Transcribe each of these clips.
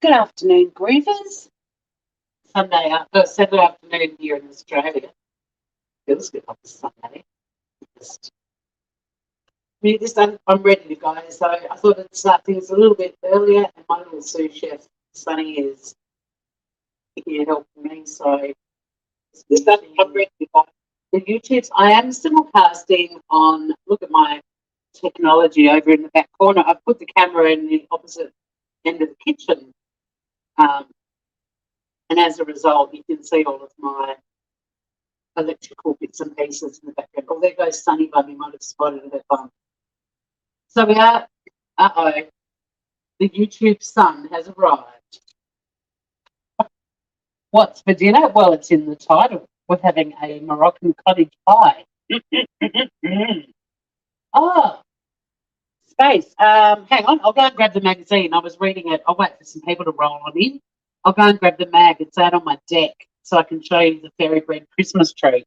Good afternoon, Grievers. Saturday afternoon here in Australia. Feels good like a Sunday. I'm ready to go, so I thought I'd start things a little bit earlier, and my little sous chef, Sunny, is here helping me, so I'm ready to go. The YouTubes, I am simulcasting on, look at my technology over in the back corner. I've put the camera in the opposite end of the kitchen. And as a result, you can see all of my electrical bits and pieces in the background. Oh, there goes Sunny Bun. You might have spotted it. So we are, the YouTube sun has arrived. What's for dinner? Well, it's in the title. We're having a Moroccan cottage pie. Oh, space. Hang on, I'll go and grab the magazine. I was reading it. I'll wait for some people to roll on in. I'll go and grab the mag. It's out on my deck so I can show you the fairy bread Christmas tree.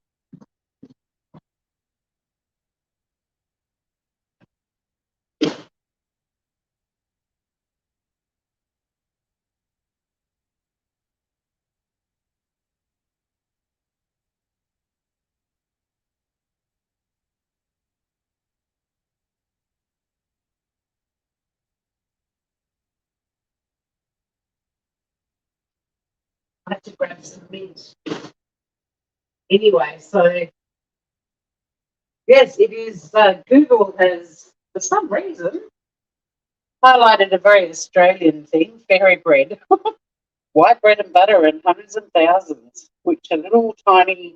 I have to grab some mint. Anyway, so yes, it is. Google has, for some reason, highlighted a very Australian thing, fairy bread, white bread and butter, and hundreds and thousands, which are little tiny,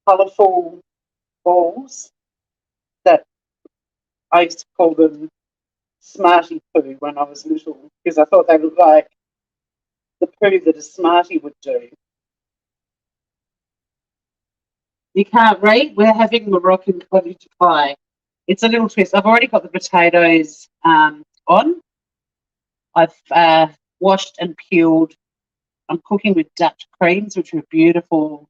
colourful balls that I used to call them Smarty Poo when I was little, because I thought they looked like the poo that a Smartie would do. You can't read? We're having Moroccan Cottage Pie. It's a little twist. I've already got the potatoes on. I've washed and peeled. I'm cooking with Dutch creams, which are a beautiful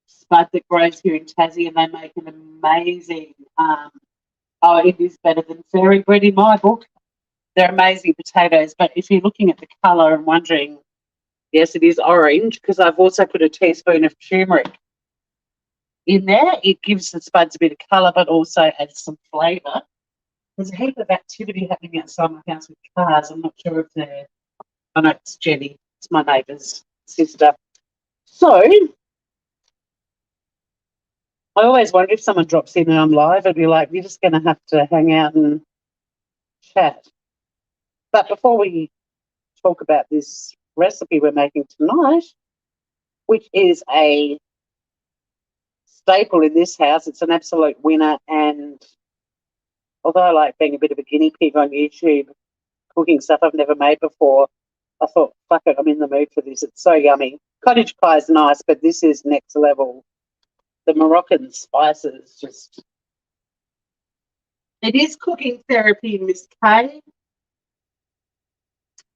spud that grows here in Tassie, and they make an amazing, it is better than fairy bread in my book. They're amazing potatoes, but if you're looking at the colour and wondering, yes, it is orange, because I've also put a teaspoon of turmeric in there. It gives the spuds a bit of colour, but also adds some flavour. There's a heap of activity happening outside my house with cars. I'm not sure if they're... I know it's Jenny. It's my neighbour's sister. So I always wonder if someone drops in and I'm live, I'd be like, you're just going to have to hang out and chat. But before we talk about this recipe we're making tonight, which is a staple in this house, it's an absolute winner, and although I like being a bit of a guinea pig on YouTube, cooking stuff I've never made before, I thought, fuck it, I'm in the mood for this. It's so yummy. Cottage pie is nice, but this is next level. The Moroccan spices just... It is cooking therapy, Miss Kay.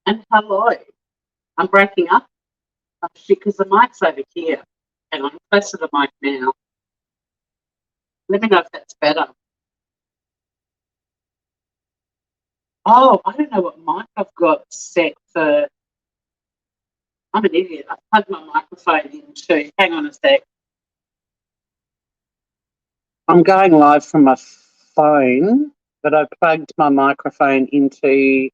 And hello. I'm breaking up. Oh, shit, because the mic's over here. Hang on, I'm close to the mic now. Let me know if that's better. Oh, I don't know what mic I've got set for. I'm an idiot. I've plugged my microphone in too. Hang on a sec. I'm going live from my phone, but I plugged my microphone into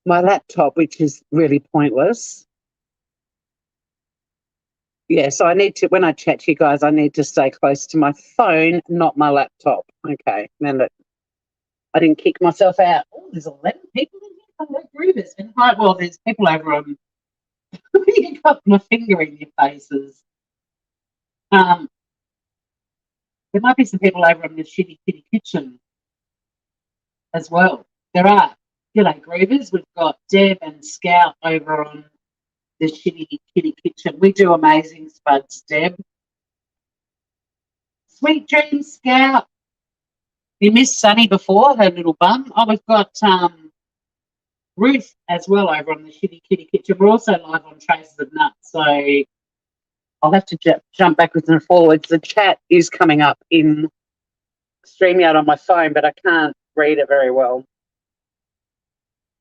my laptop, which is really pointless. Yeah, so I need to, when I chat to you guys, I need to stay close to my phone, not my laptop. Okay, now look, I didn't kick myself out. Oh, there's 11 people in here. Hello, Groovers. And hi, well, there's people over on... You got my finger in your faces. There might be some people over on the Shxtty Kitty Kitchen as well. There are. G'day, Groovers. We've got Deb and Scout over on the Shxtty Kitty Kitchen. We do amazing spuds, Deb. Sweet dreams, Scout. You missed Sunny before, her little bum. Oh, we've got Ruth as well over on the Shxtty Kitty Kitchen. We're also live on Traces of Nuts, so I'll have to jump backwards and forwards. The chat is coming up in StreamYard on my phone, but I can't read it very well.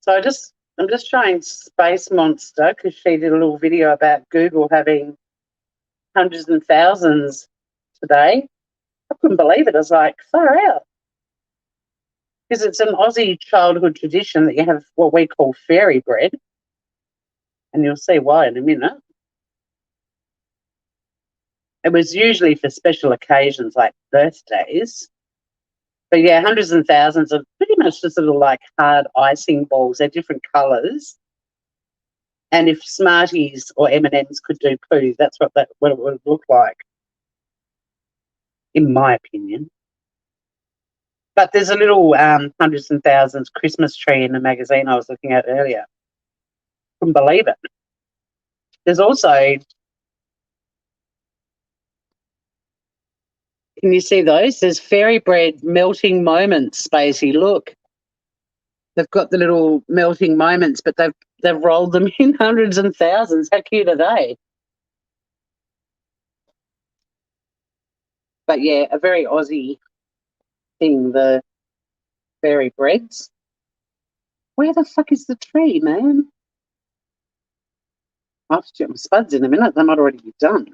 So I'm just showing Space Monster because she did a little video about Google having hundreds and thousands today. I couldn't believe it. I was like, far out. Because it's an Aussie childhood tradition that you have what we call fairy bread. And you'll see why in a minute. It was usually for special occasions like birthdays. But yeah, hundreds and thousands of pretty much just little like hard icing balls. They're different colours. And if Smarties or M&Ms could do poo, that's what it would look like, in my opinion. But there's a little hundreds and thousands Christmas tree in the magazine I was looking at earlier. Couldn't believe it. There's also, can you see those? There's fairy bread melting moments, Spacey. Look, they've got the little melting moments, but they've rolled them in hundreds and thousands. How cute are they? But yeah, a very Aussie thing, the fairy breads. Where the fuck is the tree, man? I'll have to check my spuds in a minute. They might already be done.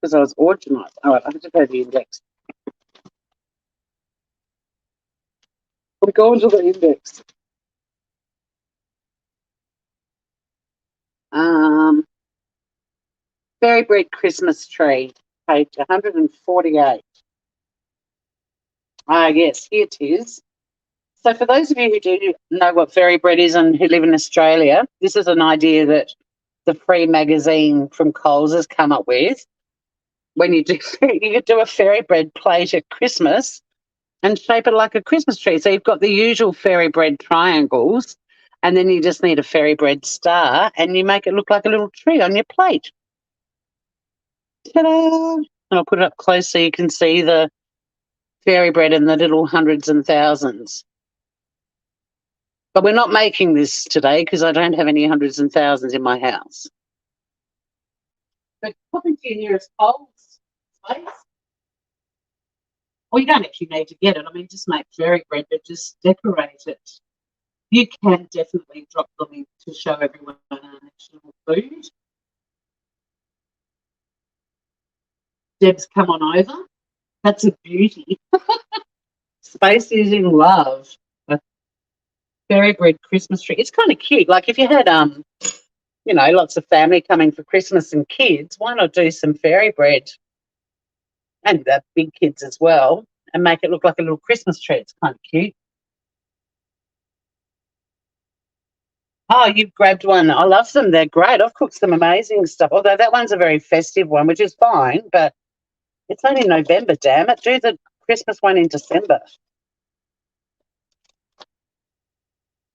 Because I was organised. Oh, I have to go to the index. I'm going to the index. Fairy bread Christmas tree, page 148. Ah, yes, here it is. So for those of you who do know what fairy bread is and who live in Australia, this is an idea that the free magazine from Coles has come up with. When you could do a fairy bread plate at Christmas and shape it like a Christmas tree. So you've got the usual fairy bread triangles, and then you just need a fairy bread star, and you make it look like a little tree on your plate. Ta-da! And I'll put it up close so you can see the fairy bread and the little hundreds and thousands. But we're not making this today because I don't have any hundreds and thousands in my house. But pop into your nearest Coles place. Well, you don't actually need to get it. I mean, just make fairy bread, but just decorate it. You can definitely drop the link to show everyone our national food. Deb's come on over. That's a beauty. Space is in love. A fairy bread Christmas tree. It's kind of cute. Like if you had lots of family coming for Christmas and kids, why not do some fairy bread and big kids as well and make it look like a little Christmas tree? It's kind of cute. Oh, you've grabbed one. I love them. They're great. I've cooked some amazing stuff. Although that one's a very festive one, which is fine, but it's only November, damn it. Do the Christmas one in December.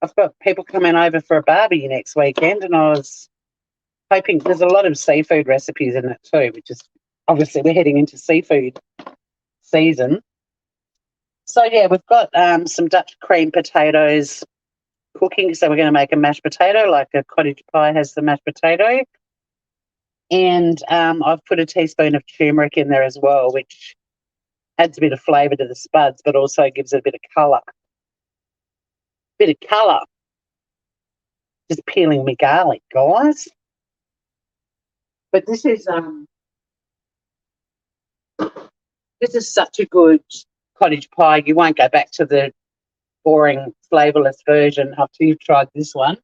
I've got people coming over for a barbie next weekend, and I was hoping there's a lot of seafood recipes in it too, which is obviously we're heading into seafood season. So, yeah, we've got some Dutch cream potatoes cooking. So we're going to make a mashed potato like a cottage pie has the mashed potato. And I've put a teaspoon of turmeric in there as well, which adds a bit of flavour to the spuds, but also gives it a bit of colour. Bit of colour. Just peeling me garlic, guys. But this is such a good cottage pie. You won't go back to the boring, flavourless version after you've tried this one.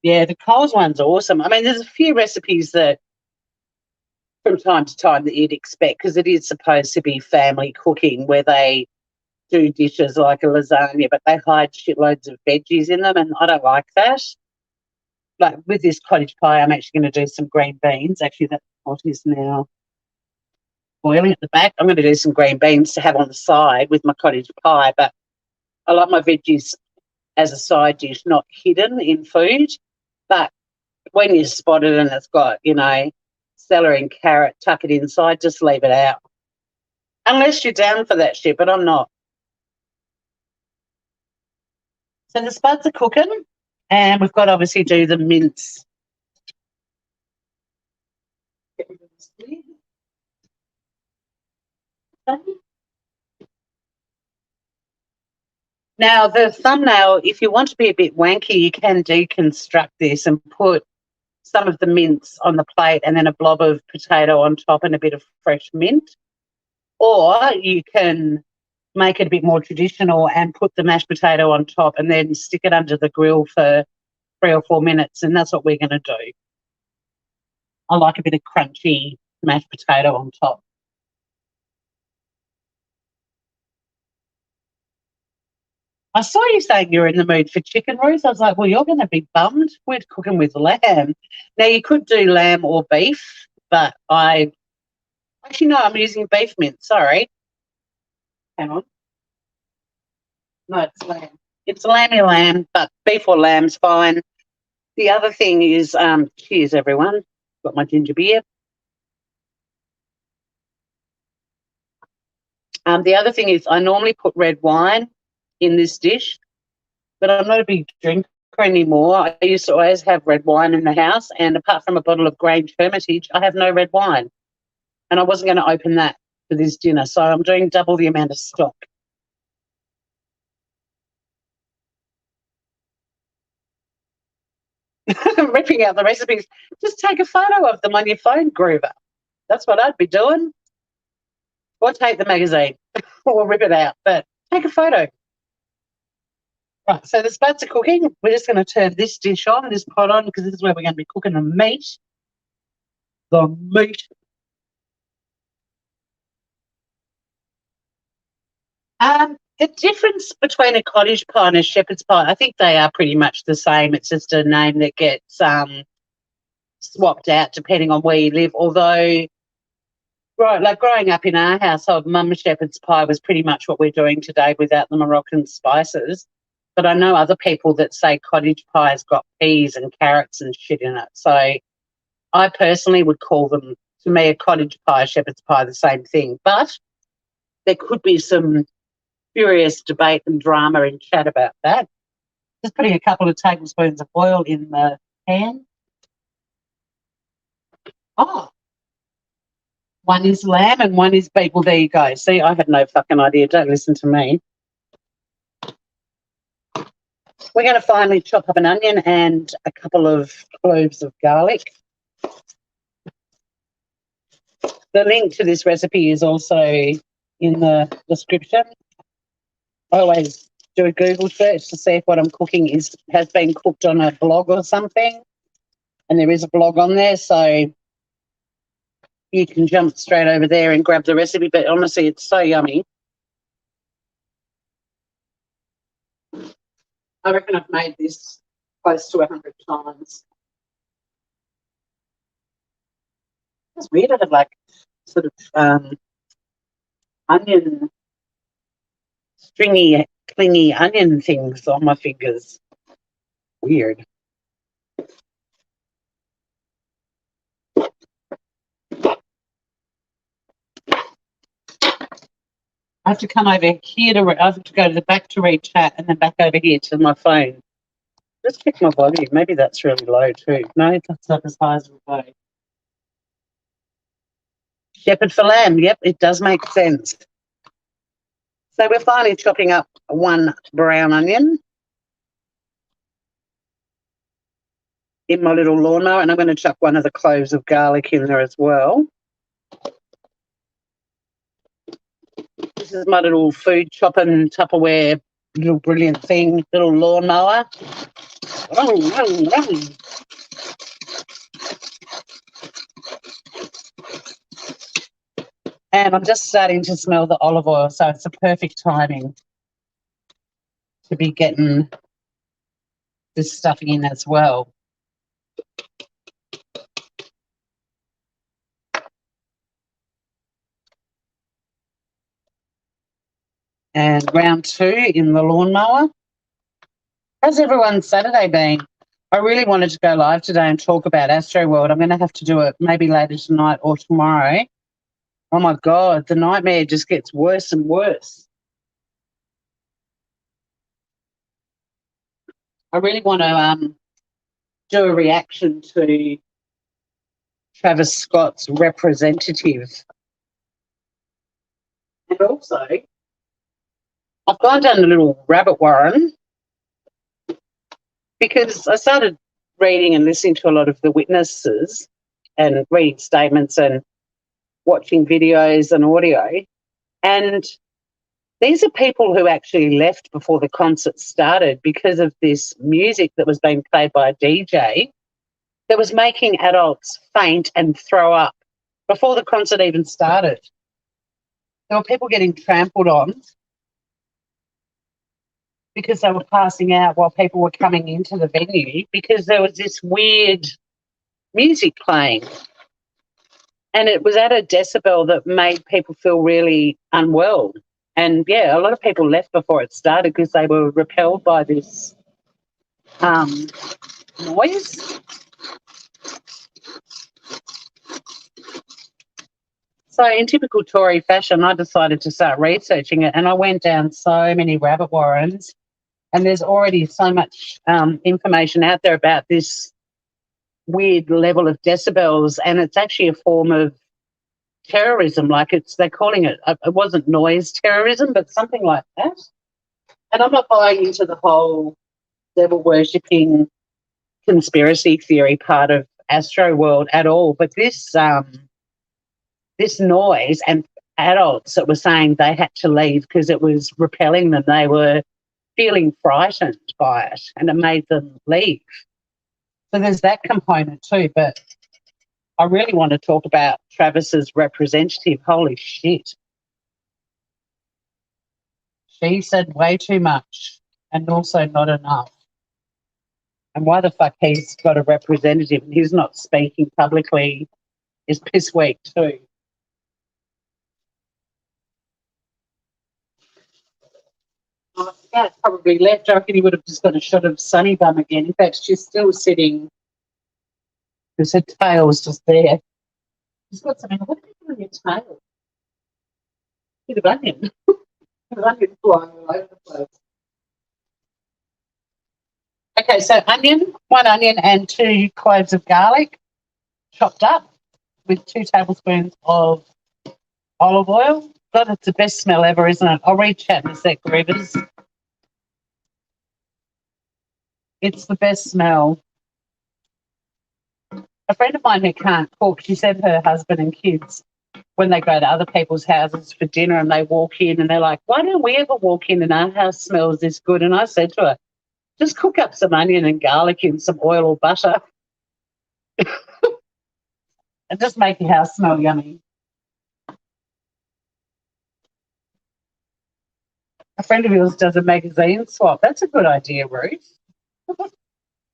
Yeah, the Coles one's awesome. I mean, there's a few recipes that from time to time that you'd expect because it is supposed to be family cooking where they do dishes like a lasagna, but they hide shitloads of veggies in them, and I don't like that. Like with this cottage pie, I'm actually going to do some green beans. Actually, that pot is now boiling at the back. I'm going to do some green beans to have on the side with my cottage pie, but I like my veggies as a side dish, not hidden in food. But when you spot it and it's got, celery and carrot, tuck it inside, just leave it out. Unless you're down for that shit, but I'm not. So the spuds are cooking, and we've got to obviously do the mince. Now, the thumbnail, if you want to be a bit wanky, you can deconstruct this and put some of the mince on the plate and then a blob of potato on top and a bit of fresh mint. Or you can make it a bit more traditional and put the mashed potato on top and then stick it under the grill for 3 or 4 minutes, and that's what we're going to do. I like a bit of crunchy mashed potato on top. I saw you saying you're in the mood for chicken, Ruth. I was like, well, you're going to be bummed. We're cooking with lamb. Now, you could do lamb or beef, but actually, no, I'm using beef mince. Sorry. Hang on. No, it's lamb. It's lamby lamb, but beef or lamb's fine. The other thing is, cheers, everyone. Got my ginger beer. The other thing is I normally put red wine in this dish, but I'm not a big drinker anymore. I used to always have red wine in the house, and apart from a bottle of Grange Hermitage, I have no red wine. And I wasn't going to open that for this dinner, so I'm doing double the amount of stock. Ripping out the recipes. Just take a photo of them on your phone, Groover. That's what I'd be doing. Or take the magazine or rip it out, but take a photo. Right, so the spuds are cooking. We're just going to turn this dish on, this pot on, because this is where we're going to be cooking the meat. The meat. The difference between a cottage pie and a shepherd's pie, I think they are pretty much the same. It's just a name that gets swapped out depending on where you live. Although, right, like growing up in our household, mum's shepherd's pie was pretty much what we're doing today without the Moroccan spices. But I know other people that say cottage pie's got peas and carrots and shit in it. So I personally would call them, to me, a cottage pie, shepherd's pie, the same thing. But there could be some furious debate and drama and chat about that. Just putting a couple of tablespoons of oil in the pan. Oh, one is lamb and one is beef. Well, there you go. See, I had no fucking idea. Don't listen to me. We're going to finally chop up an onion and a couple of cloves of garlic. The link to this recipe is also in the description. I always do a Google search to see if what I'm cooking has been cooked on a blog or something. And there is a blog on there, so you can jump straight over there and grab the recipe. But honestly, it's so yummy. I reckon I've made this close to 100 times. It's weird. I have like sort of onion, stringy, clingy onion things on my fingers. Weird. I have to come over here I have to go to the back to read chat and then back over here to my phone. Just check my volume. Maybe that's really low too. No, that's not as high as it will go. Shepherd for lamb. Yep, it does make sense. So we're finally chopping up one brown onion in my little lawnmower, and I'm going to chuck one of the cloves of garlic in there as well. This is my little food chopping Tupperware little brilliant thing, little lawnmower. And I'm just starting to smell the olive oil, so it's a perfect timing to be getting this stuff in as well. And round 2 in the lawnmower. How's everyone's Saturday been? I really wanted to go live today and talk about Astro World. I'm going to have to do it maybe later tonight or tomorrow. Oh, my God, the nightmare just gets worse and worse. I really want to do a reaction to Travis Scott's Representative. And also, I've gone down a little rabbit warren because I started reading and listening to a lot of the witnesses and reading statements and watching videos and audio. And these are people who actually left before the concert started because of this music that was being played by a DJ that was making adults faint and throw up before the concert even started. There were people getting trampled on because they were passing out while people were coming into the venue because there was this weird music playing. And it was at a decibel that made people feel really unwell. And, yeah, a lot of people left before it started because they were repelled by this noise. So in typical Tory fashion, I decided to start researching it, and I went down so many rabbit warrens, and there's already so much information out there about this weird level of decibels, and it's actually a form of terrorism. Like they're calling it, it wasn't noise terrorism, but something like that. And I'm not buying into the whole devil worshipping conspiracy theory part of Astro World at all, but this noise and adults that were saying they had to leave because it was repelling them. They were feeling frightened by it and it made them leave. So there's that component too. But I really want to talk about Travis's representative. Holy shit. She said way too much and also not enough. And why the fuck he's got a representative and he's not speaking publicly is piss weak too. Yeah, probably left. I reckon he would have just got a shot of Sunny Bum again. In fact, she's still sitting because her tail's just there. She's got something. What are you doing with your tail? Bit of onion. Bit of onion flying all over the place. Okay, so one onion and 2 cloves of garlic chopped up with 2 tablespoons of olive oil. God, it's the best smell ever, isn't it? I'll read chat in a sec, Reavers. It's the best smell. A friend of mine who can't cook, she said her husband and kids, when they go to other people's houses for dinner and they walk in and they're like, why don't we ever walk in and our house smells this good? And I said to her, just cook up some onion and garlic in some oil or butter and just make your house smell yummy. A friend of yours does a magazine swap. That's a good idea, Ruth.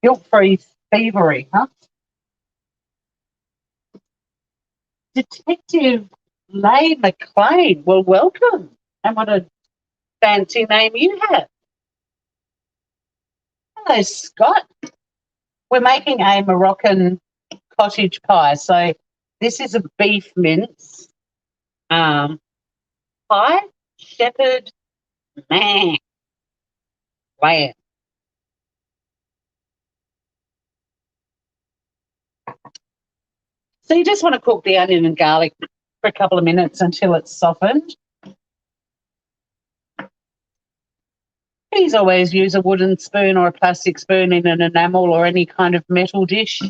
Guilt-free thievery, huh? Detective Leigh McLean. Well, welcome. And what a fancy name you have. Hello, Scott. We're making a Moroccan cottage pie. So this is a beef mince pie, shepherd, lamb. So you just want to cook the onion and garlic for a couple of minutes until it's softened. Please always use a wooden spoon or a plastic spoon in an enamel or any kind of metal dish.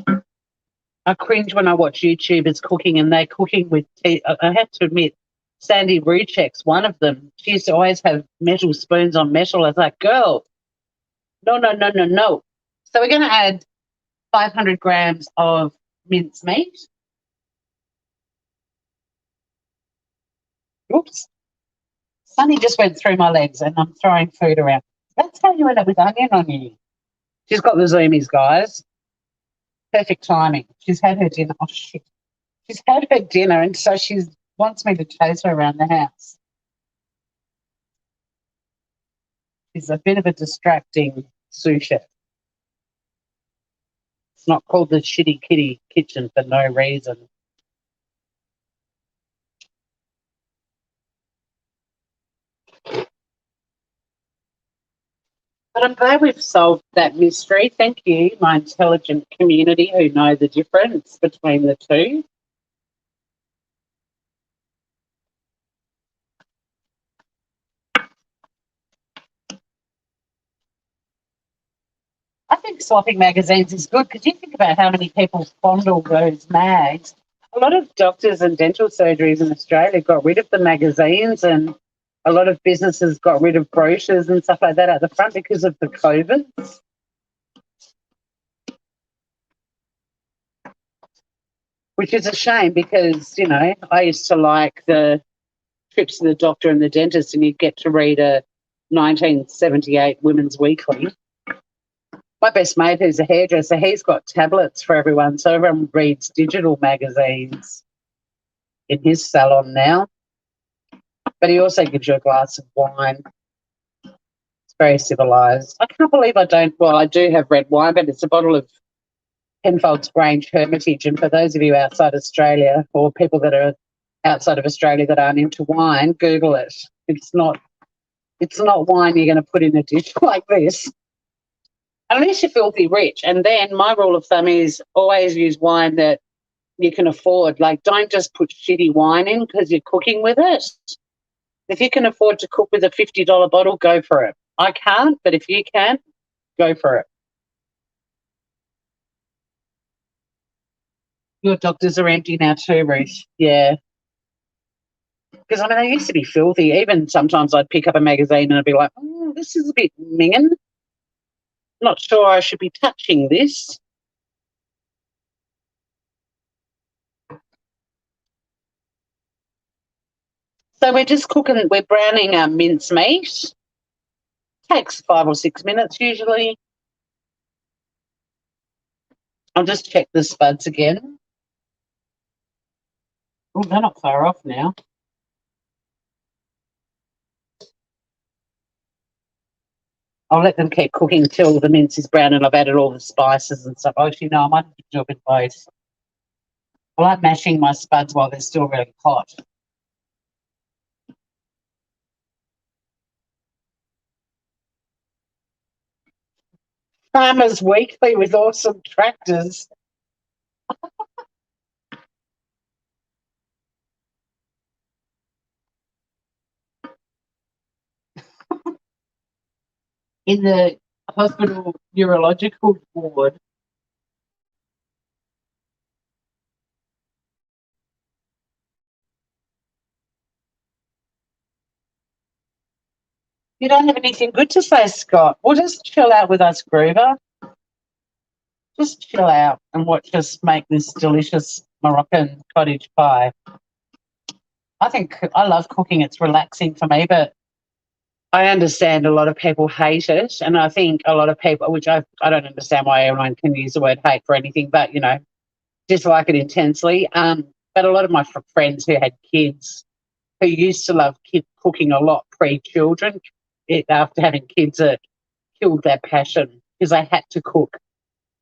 I cringe when I watch YouTubers cooking and they're cooking with tea. I have to admit, Sandy Ruchek's one of them. She used to always have metal spoons on metal. I was like, girl, no. So we're going to add 500 grams of minced meat. Oops. Sunny just went through my legs and I'm throwing food around. That's how you end up with onion on you. She's got the zoomies, guys. Perfect timing. She's had her dinner. Oh, shit. She's had her dinner and so she wants me to chase her around the house. She's a bit of a distracting sous chef. It's not called the Shxtty Kitty Kitchen for no reason. But I'm glad we've solved that mystery. Thank you, my intelligent community who know the difference between the two. think swapping magazines is good because you think about how many people fondle those mags. A lot of doctors and dental surgeries in Australia got rid of the magazines, and a lot of businesses got rid of brochures and stuff like that at the front because of the COVID. Which is a shame because, you know, I used to like the trips to the doctor and the dentist, and you'd get to read a 1978 Women's Weekly. My best mate, who's a hairdresser, he's got tablets for everyone, so everyone reads digital magazines in his salon now. But he also gives you a glass of wine. It's very civilised. I can't believe I do have red wine, but it's a bottle of Penfolds Grange Hermitage, and for those of you outside Australia or people that are outside of Australia that aren't into wine, Google it. It's not wine you're going to put in a dish like this. Unless you're filthy rich. And then my rule of thumb is always use wine that you can afford. Like, don't just put shitty wine in because you're cooking with it. If you can afford to cook with a $50 bottle, go for it. I can't, but if you can, go for it. Your doctors are empty now too, Ruth. Yeah. Because, I mean, they used to be filthy. Even sometimes I'd pick up a magazine and I'd be like, this is a bit minging. Not sure I should be touching this. So we're just cooking, we're browning our mince meat. Takes 5 or 6 minutes usually. I'll just check the spuds again. Oh, they're not far off now. I'll let them keep cooking till the mince is brown and I've added all the spices and stuff. Actually, no, I might have to do a bit of both. I like mashing my spuds while they're still really hot. Farmers Weekly with awesome tractors. In the hospital neurological ward, you don't have anything good to say, Scott. Well, just chill out with us, Groover. Just chill out and watch us make this delicious Moroccan cottage pie. I love cooking. It's relaxing for me, but I understand a lot of people hate it. And I think a lot of people, which I don't understand why everyone can use the word hate for anything, but, you know, dislike it intensely. But a lot of my friends who had kids who used to love cooking a lot pre-children, after having kids, it killed their passion because they had to cook,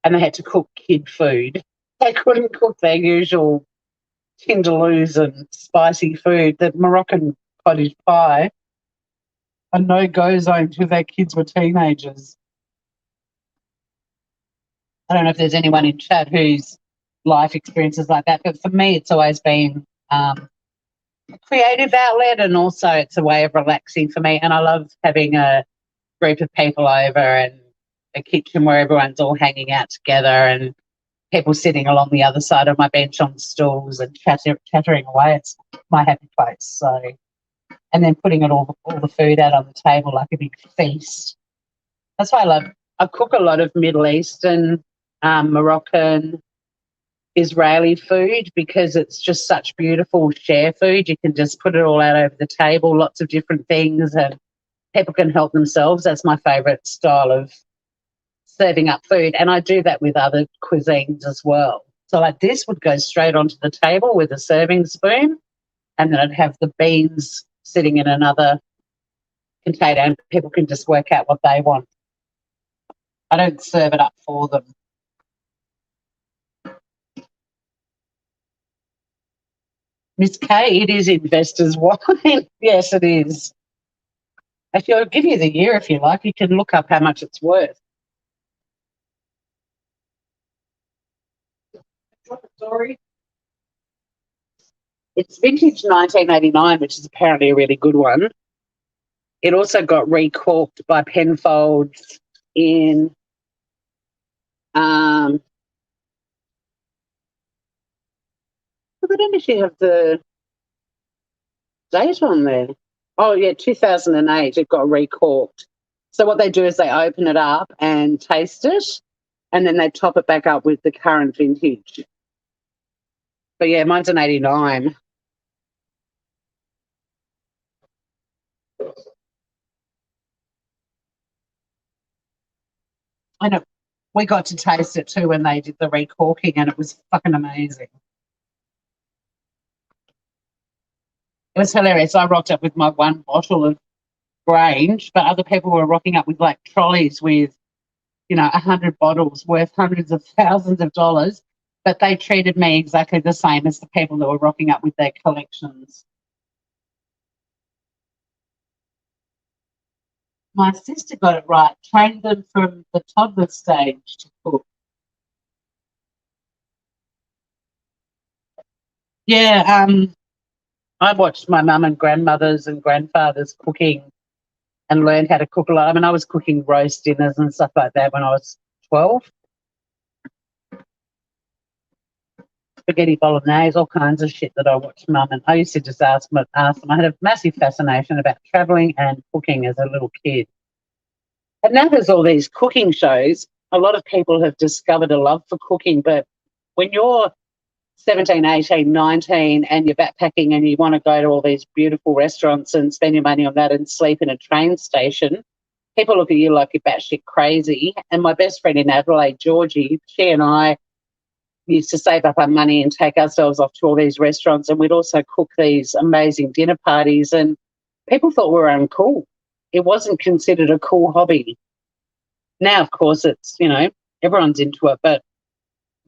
and they had to cook kid food. They couldn't cook their usual Tindaloos and spicy food. The Moroccan cottage pie, a no-go zone till their kids were teenagers. I don't know if there's anyone in chat whose life experiences like that, but for me, it's always been a creative outlet, and also it's a way of relaxing for me. And I love having a group of people over and a kitchen where everyone's all hanging out together and people sitting along the other side of my bench on stools and chattering away. It's my happy place. So, and then putting all the food out on the table like a big feast. That's why I cook a lot of Middle Eastern, Moroccan, Israeli food because it's just such beautiful share food. You can just put it all out over the table, lots of different things, and people can help themselves. That's my favourite style of serving up food, and I do that with other cuisines as well. So like this would go straight onto the table with a serving spoon, and then I'd have the beans sitting in another container and people can just work out what they want. I don't serve it up for them. Miss Kay, it is investors' wine. Yes, it is. Actually, I'll give you the year if you like. You can look up how much it's worth. Sorry. It's vintage 1989, which is apparently a really good one. It also got recorked by Penfolds in Um, but I don't actually have the date on there. Oh, yeah, 2008, it got recorked. So what they do is they open it up and taste it, and then they top it back up with the current vintage. But yeah, mine's an 89. I know. We got to taste it too when they did the recorking, and it was fucking amazing. It was hilarious. I rocked up with my one bottle of Grange, but other people were rocking up with like trolleys with, 100 bottles worth hundreds of thousands of dollars. But they treated me exactly the same as the people that were rocking up with their collections. My sister got it right, trained them from the toddler stage to cook. Yeah, I watched my mum and grandmothers and grandfathers cooking and learned how to cook a lot. I mean, I was cooking roast dinners and stuff like that when I was 12. Spaghetti bolognese, all kinds of shit that I watched mum. And I used to just ask them. I had a massive fascination about travelling and cooking as a little kid. And now there's all these cooking shows. A lot of people have discovered a love for cooking, but when you're 17, 18, 19 and you're backpacking and you want to go to all these beautiful restaurants and spend your money on that and sleep in a train station, people look at you like you're batshit crazy. And my best friend in Adelaide, Georgie, she and I used to save up our money and take ourselves off to all these restaurants, and we'd also cook these amazing dinner parties, and people thought we were uncool. It wasn't considered a cool hobby. Now, of course, it's, everyone's into it, but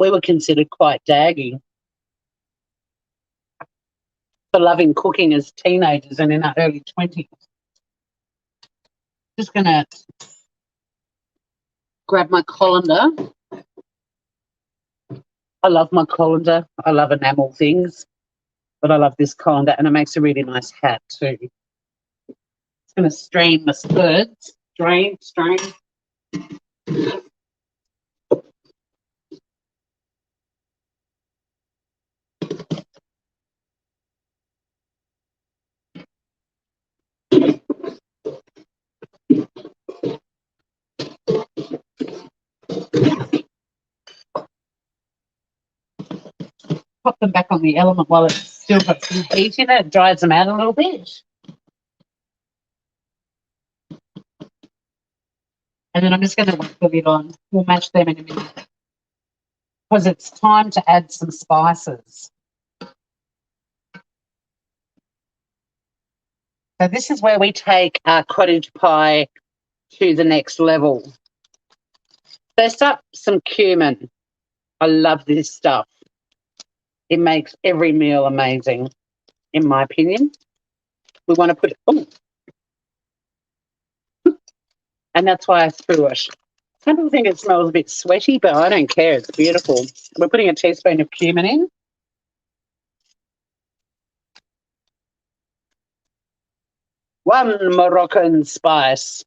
we were considered quite daggy for loving cooking as teenagers and in our early 20s. Just going to grab my colander. I love my colander. I love enamel things, but I love this colander, and it makes a really nice hat too. It's going to strain my spuds. Strain. Pop them back on the element while it's still got some heat in it. It dries them out a little bit. And then I'm just going to whack the lid on. We'll match them in a minute because it's time to add some spices. So this is where we take our cottage pie to the next level. First up, some cumin. I love this stuff. It makes every meal amazing, in my opinion. We want to put, and that's why I threw it. Some people think it smells a bit sweaty, but I don't care. It's beautiful. We're putting a teaspoon of cumin in. One Moroccan spice.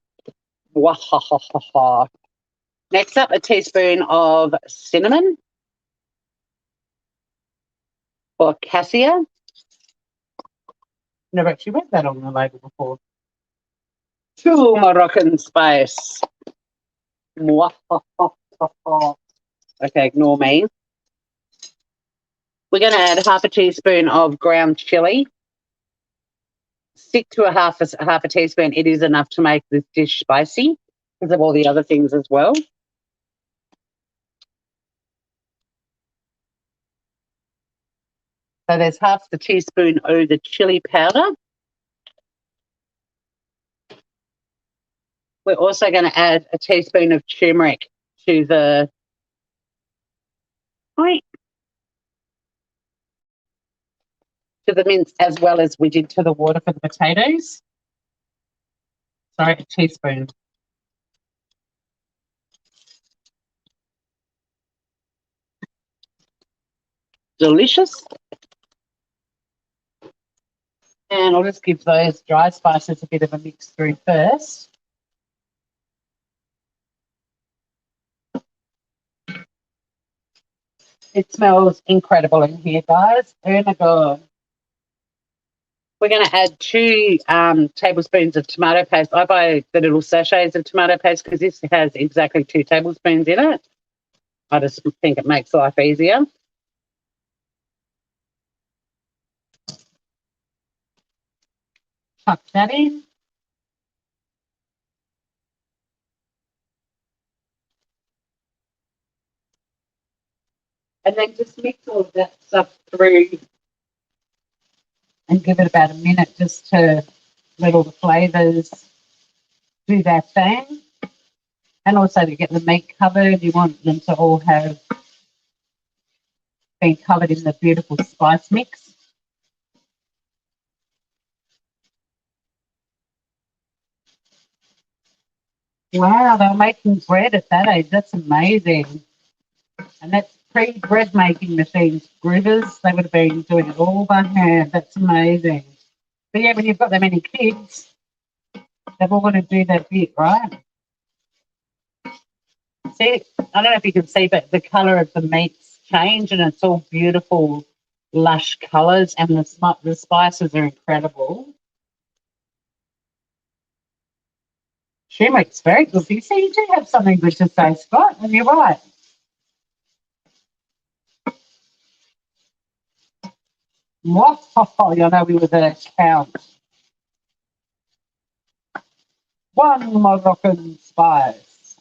Wahahaha. Next up, a teaspoon of cinnamon or cassia. Never actually read that on the label before. 2 Moroccan spice. Wahahaha. Okay, ignore me. We're going to add half a teaspoon of ground chili. Stick to a half a teaspoon. It is enough to make this dish spicy because of all the other things as well. So there's half the teaspoon of the chili powder. We're also going to add a teaspoon of turmeric to the mince, as well as we did to the water for the potatoes. Sorry, a teaspoon. Delicious. And I'll just give those dry spices a bit of a mix through first. It smells incredible in here, guys. Oh my God. We're going to add 2 tablespoons of tomato paste. I buy the little sachets of tomato paste because this has exactly 2 tablespoons in it. I just think it makes life easier. Chuck that in. And then just mix all of that stuff through and give it about a minute just to let all the flavours do their thing. And also to get the meat covered, you want them to all have been covered in the beautiful spice mix. Wow, they were making bread at that age. That's amazing. And that's pre-bread making machines, groovers. They would have been doing it all by hand. That's amazing. But yeah, when you've got that many kids, they've all got to do that bit, right? See, I don't know if you can see, but the colour of the meats change and it's all beautiful, lush colours, and the spices are incredible. Turmeric's very good for you. See, you do have something good to say, Scott, and you're right. What? Oh, you know, we were the count. 1 Moroccan spice.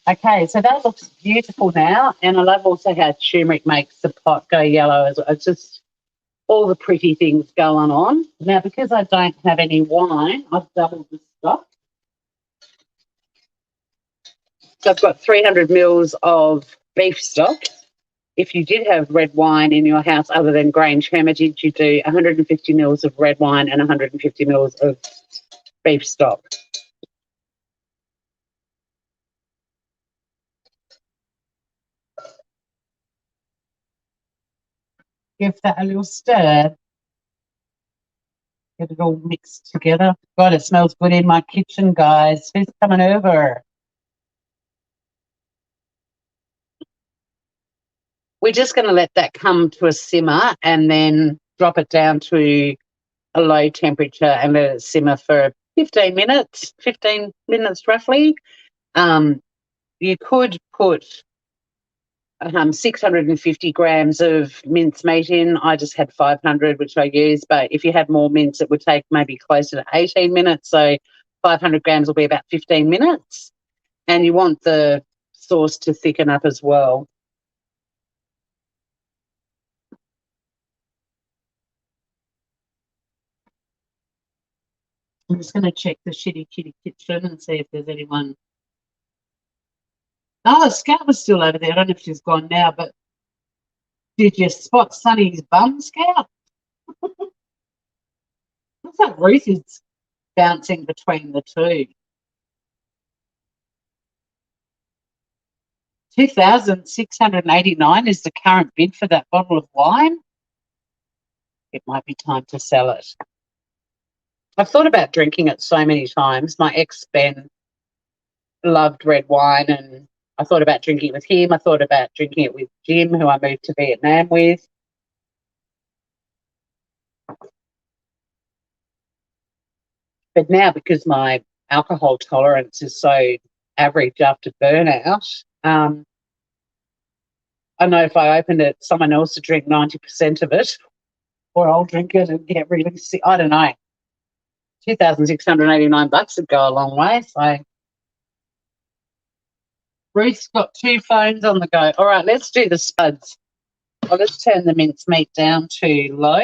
Okay, so that looks beautiful now, and I love also how turmeric makes the pot go yellow as well. It's just all the pretty things going on. Now, because I don't have any wine, I've doubled the stock. So I've got 300 mils of beef stock. If you did have red wine in your house other than Grange Hermitage, you do 150 mils of red wine and 150 mils of beef stock. Give that a little stir. Get it all mixed together. God, it smells good in my kitchen, guys. Who's coming over? We're just going to let that come to a simmer and then drop it down to a low temperature and let it simmer for 15 minutes roughly. You could put 650 grams of mince meat in. I just had 500, which I used, but if you had more mince, it would take maybe closer to 18 minutes. So 500 grams will be about 15 minutes. And you want the sauce to thicken up as well. I'm just going to check the Shxtty Kitty Kitchen and see if there's anyone. Oh, Scout was still over there. I don't know if she's gone now, but did you spot Sunny's bum, Scout? Looks like Ruth is bouncing between the two. 2,689 is the current bid for that bottle of wine. It might be time to sell it. I've thought about drinking it so many times. My ex, Ben, loved red wine, and I thought about drinking it with him. I thought about drinking it with Jim, who I moved to Vietnam with. But now, because my alcohol tolerance is so average after burnout, I know if I opened it, someone else would drink 90% of it, or I'll drink it and get really sick. I don't know. $2,689 would go a long way. So Ruth's got 2 phones on the go. All right, let's do the spuds. Well, let's turn the mincemeat down to low.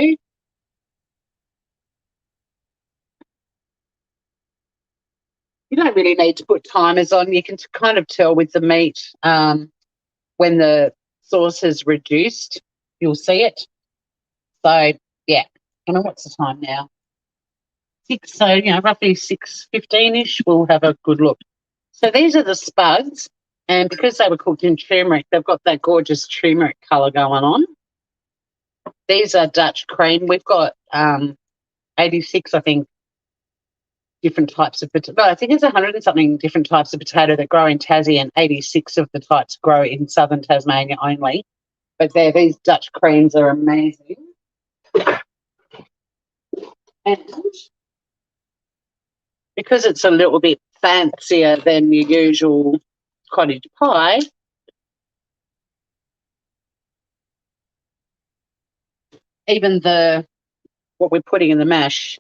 You don't really need to put timers on. You can kind of tell with the meat when the sauce has reduced. You'll see it. So, yeah. I don't know what's the time now. 6, so, roughly 6:15-ish, we'll have a good look. So these are the spuds, and because they were cooked in turmeric, they've got that gorgeous turmeric colour going on. These are Dutch cream. We've got 86, I think, different types of potato. I think it's 100 and something different types of potato that grow in Tassie, and 86 of the types grow in southern Tasmania only. But there, these Dutch creams are amazing. And because it's a little bit fancier than your usual cottage pie, even what we're putting in the mash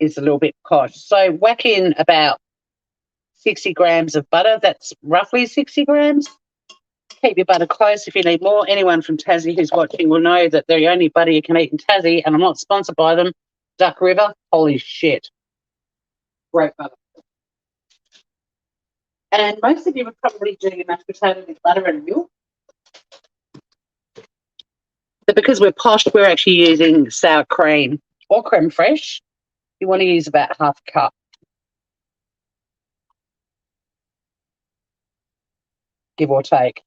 is a little bit posh. So whack in about 60 grams of butter. That's roughly 60 grams. Keep your butter close if you need more. Anyone from Tassie who's watching will know that the only butter you can eat in Tassie, and I'm not sponsored by them, Duck River, holy shit. Great butter. And most of you would probably do your mashed potato with butter and milk. But because we're posh, we're actually using sour cream or creme fraiche. You want to use about half a cup. Give or take.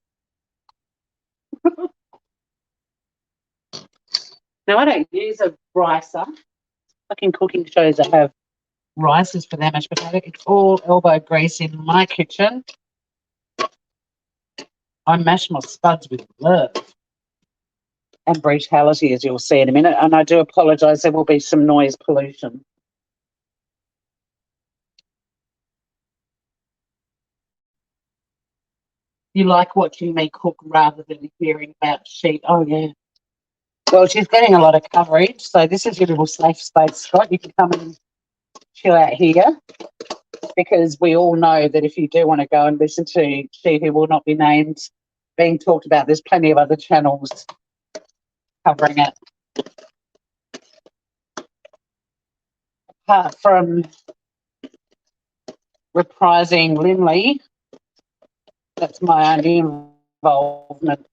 Now, I don't use a ricer. Fucking cooking shows that have ricers for their mashed potato. It's all elbow grease in my kitchen. I mash my spuds with love and brutality, as you'll see in a minute. And I do apologise, there will be some noise pollution. You like watching me cook rather than hearing about sheep. Oh, yeah. Well, she's getting a lot of coverage, so this is your little safe space, Scott. You can come and chill out here, because we all know that if you do want to go and listen to She Who Will Not Be Named being talked about, there's plenty of other channels covering it. Apart from reprising Linley, that's my only involvement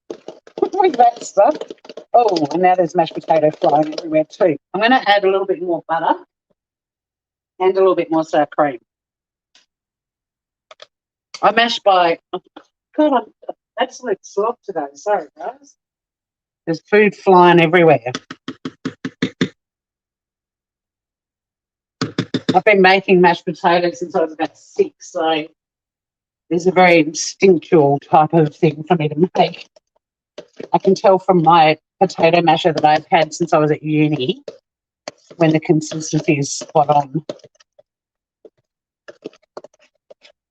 with that stuff. Oh, and now there's mashed potato flying everywhere too. I'm going to add a little bit more butter and a little bit more sour cream. I mash by, oh God, I'm absolute slop today. Sorry, guys. There's food flying everywhere. I've been making mashed potatoes since I was about 6, so it's a very instinctual type of thing for me to make. I can tell from my potato masher that I've had since I was at uni when the consistency is spot on.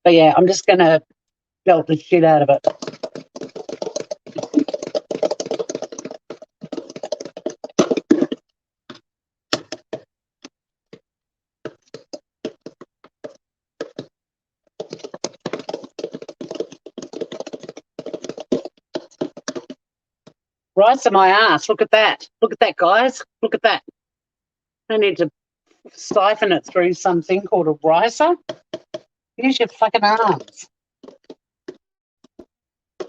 But yeah, I'm just going to belt the shit out of it. Rice in my ass. Look at that. Look at that, guys. Look at that. I need to siphon it through something called a ricer. Use your fucking arms.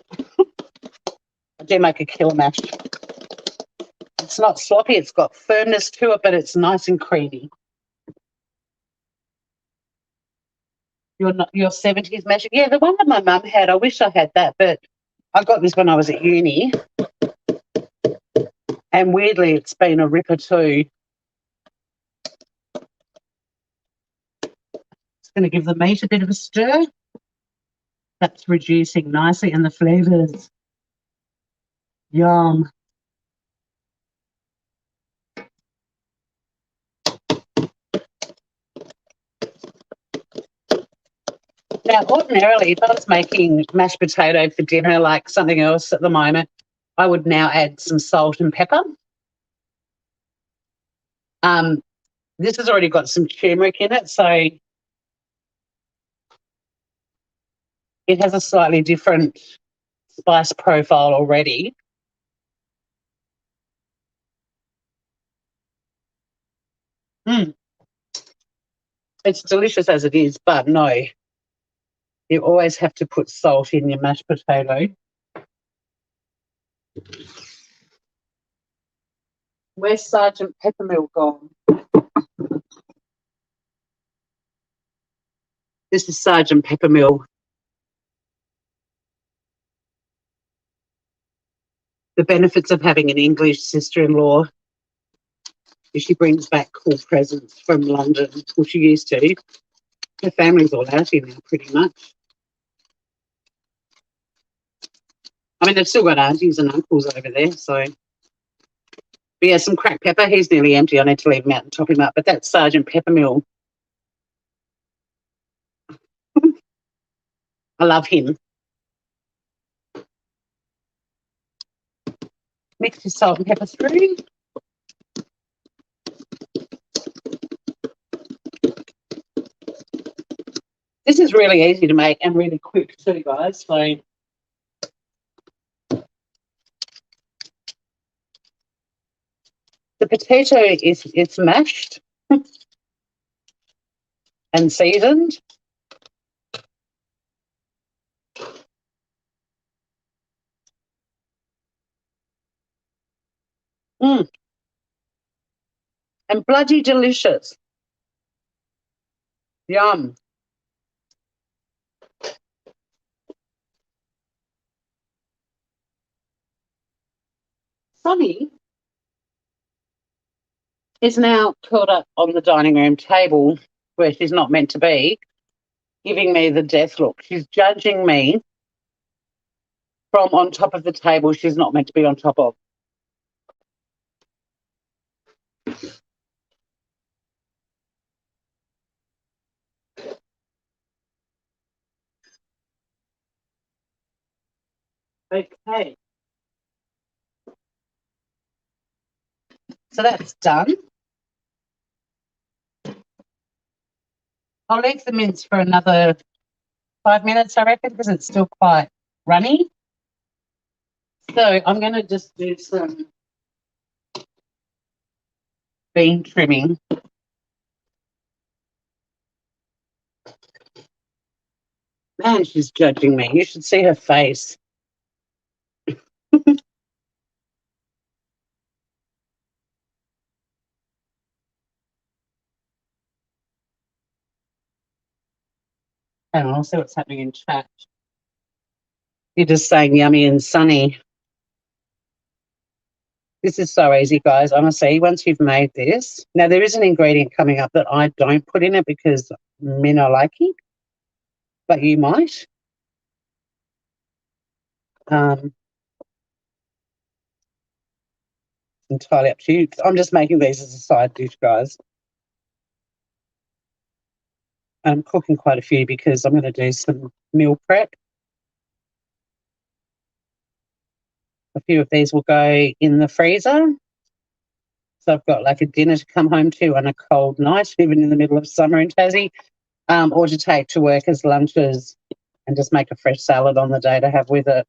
I do make a killer mash. It's not sloppy. It's got firmness to it, but it's nice and creamy. Your 70s mash. Yeah, the one that my mum had. I wish I had that, but I got this when I was at uni. And weirdly, it's been a ripper too. It's going to give the meat a bit of a stir. That's reducing nicely, and the flavours. Yum. Now, ordinarily, if I was making mashed potato for dinner, like something else at the moment, I would now add some salt and pepper. This has already got some turmeric in it, so it has a slightly different spice profile already. It's delicious as it is, but no, you always have to put salt in your mashed potato. Where's Sergeant Peppermill gone? This is Sergeant Peppermill. The benefits of having an English sister-in-law is she brings back cool presents from London, well, she used to. Her family's all out here now, pretty much. I mean, they've still got aunties and uncles over there, so. But yeah, some cracked pepper. He's nearly empty. I need to leave him out and top him up. But that's Sergeant Peppermill. I love him. Mix your salt and pepper through. This is really easy to make and really quick too, guys. So the potato it's mashed and seasoned. And bloody delicious. Yum. Sonny is now curled up on the dining room table where she's not meant to be, giving me the death look. She's judging me from on top of the table she's not meant to be on top of. Okay. So that's done. I'll leave the mince for another 5 minutes, I reckon, because it's still quite runny. So I'm going to just do some bean trimming. Man, she's judging me. You should see her face. Hang on, I'll see what's happening in chat. You're just saying yummy and sunny. This is so easy, guys. Honestly, once you've made this, now there is an ingredient coming up that I don't put in it because me not like it, but you might. Entirely up to you. I'm just making these as a side dish, guys. I'm cooking quite a few because I'm going to do some meal prep. A few of these will go in the freezer. So I've got like a dinner to come home to on a cold night, even in the middle of summer in Tassie, or to take to work as lunches and just make a fresh salad on the day to have with it.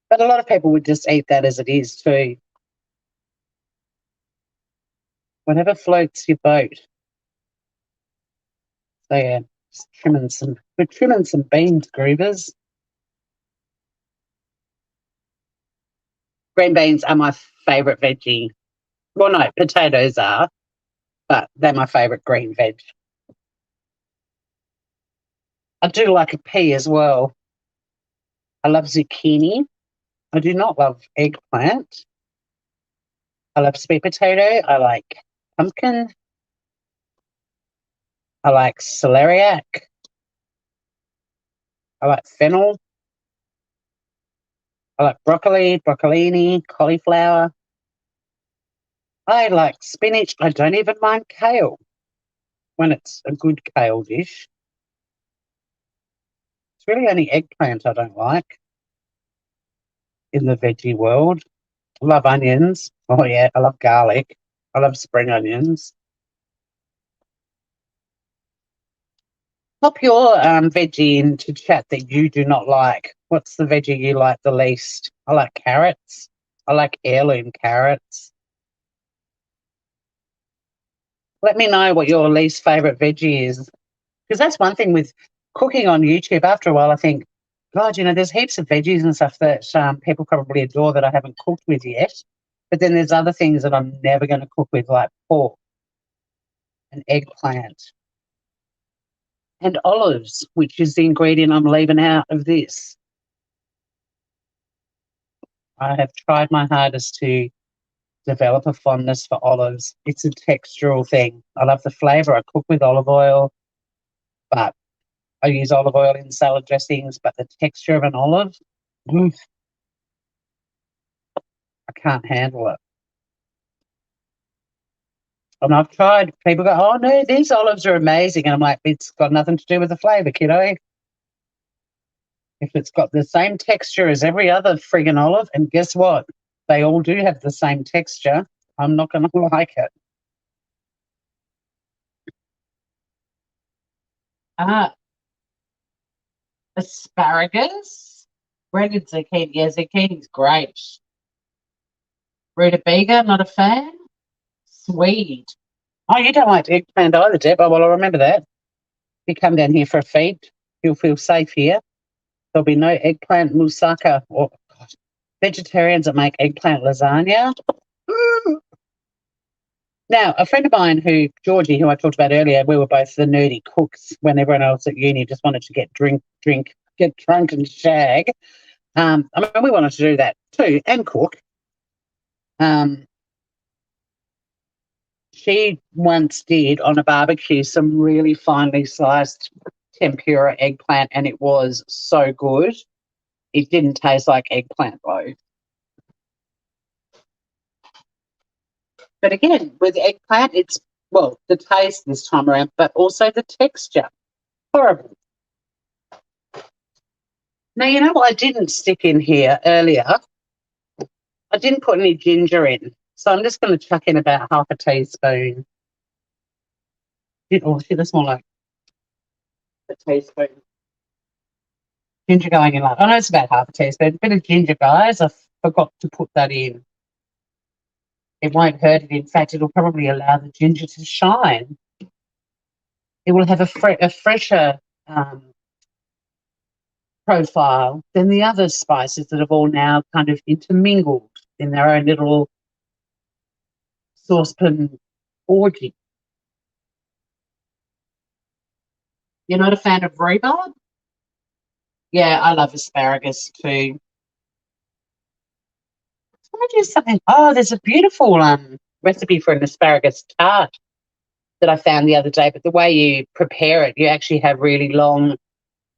But a lot of people would just eat that as it is too. Whatever floats your boat. So yeah, we're trimming some beans, groovers. Green beans are my favourite veggie. Well, no, potatoes are, but they're my favourite green veg. I do like a pea as well. I love zucchini. I do not love eggplant. I love sweet potato. I like pumpkin. I like celeriac. I like fennel. I like broccoli, broccolini, cauliflower. I like spinach. I don't even mind kale when it's a good kale dish. It's really only eggplant I don't like in the veggie world. I love onions. Oh, yeah, I love garlic. I love spring onions. Pop your veggie into chat that you do not like. What's the veggie you like the least? I like carrots. I like heirloom carrots. Let me know what your least favourite veggie is. Because that's one thing with cooking on YouTube. After a while, I think, God, there's heaps of veggies and stuff that people probably adore that I haven't cooked with yet. But then there's other things that I'm never going to cook with, like pork and eggplant and olives, which is the ingredient I'm leaving out of this. I have tried my hardest to develop a fondness for olives. It's a textural thing. I love the flavour. I cook with olive oil, but I use olive oil in salad dressings, but the texture of an olive, oof, I can't handle it. And I've tried, people go, oh no, these olives are amazing. And I'm like, it's got nothing to do with the flavour, kiddo. If it's got the same texture as every other friggin' olive, and guess what? They all do have the same texture. I'm not going to like it. Ah, asparagus, breaded zucchini. Yeah, zucchini's great. Rutabaga, not a fan. Swede. Oh, you don't like eggplant either, Deb. Oh, well, I remember that. If you come down here for a feed, you'll feel safe here. There'll be no eggplant moussaka or God, vegetarians that make eggplant lasagna. Now, a friend of mine Georgie, who I talked about earlier, we were both the nerdy cooks when everyone else at uni just wanted to get drunk and shag. I mean, we wanted to do that too and cook. She once did on a barbecue some really finely sliced tempura eggplant, and it was so good. It didn't taste like eggplant though. But again, with eggplant, it's, well, the taste this time around, but also the texture. Horrible. Now, you know what I didn't stick in here earlier? I didn't put any ginger in. So I'm just going to chuck in about half a teaspoon. Oh, shit, that's more like a teaspoon. Ginger going in like, I know it's about half a teaspoon. A bit of ginger, guys. I forgot to put that in. It won't hurt it. In fact, it'll probably allow the ginger to shine. It will have a fresher profile than the other spices that have all now kind of intermingled in their own little saucepan orgy. You're not a fan of rhubarb? Yeah, I love asparagus too. I want to do something. Oh, there's a beautiful recipe for an asparagus tart that I found the other day. But the way you prepare it, you actually have really long,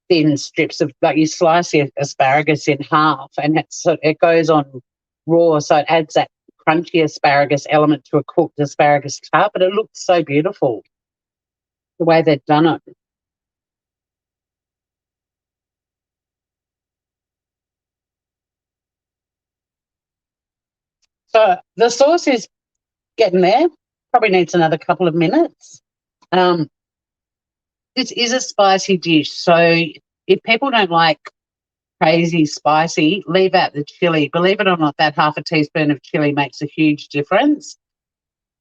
thin strips of, like, you slice the asparagus in half, and it goes on raw, so it adds that crunchy asparagus element to a cooked asparagus tart. But it looks so beautiful the way they've done it. So the sauce is getting there. Probably needs another couple of minutes. Um, this is a spicy dish, so if people don't like crazy spicy, leave out the chili. Believe it or not, that half a teaspoon of chili makes a huge difference.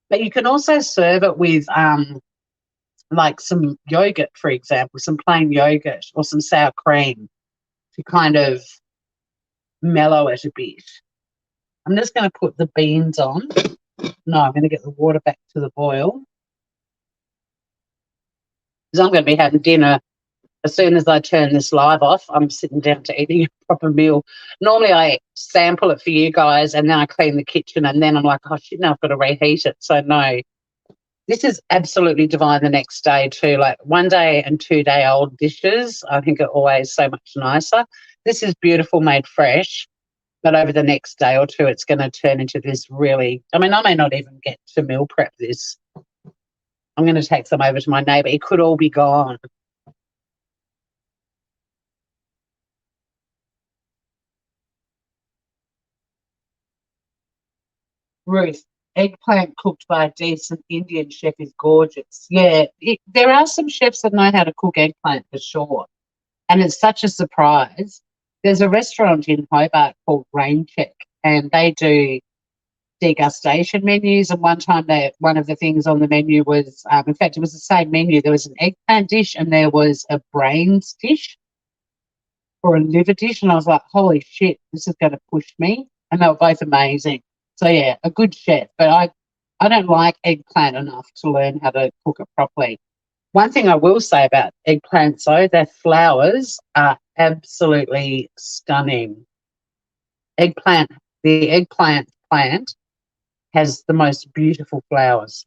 But you can also serve it with like some yogurt, for example, some plain yogurt or some sour cream to kind of mellow it a bit. I'm just going to put the beans on. No, I'm going to get the water back to the boil because I'm going to be having dinner as soon as I turn this live off. I'm sitting down to eating a proper meal. Normally I sample it for you guys and then I clean the kitchen and then I'm like, oh shit, now I've got to reheat it. So no, this is absolutely divine the next day too. Like 1 day and 2 day old dishes, I think are always so much nicer. This is beautiful, made fresh. But over the next day or two, it's going to turn into this really, I mean, I may not even get to meal prep this. I'm going to take some over to my neighbour. It could all be gone. Ruth, eggplant cooked by a decent Indian chef is gorgeous. Yeah, there are some chefs that know how to cook eggplant for sure. And it's such a surprise. There's a restaurant in Hobart called Rain Check, and they do degustation menus. And one time, one of the things on the menu was, in fact, it was the same menu. There was an eggplant dish and there was a brains dish or a liver dish. And I was like, holy shit, this is going to push me. And they were both amazing. So, yeah, a good chef. But I don't like eggplant enough to learn how to cook it properly. One thing I will say about eggplants, though, their flowers are absolutely stunning. The eggplant plant has the most beautiful flowers.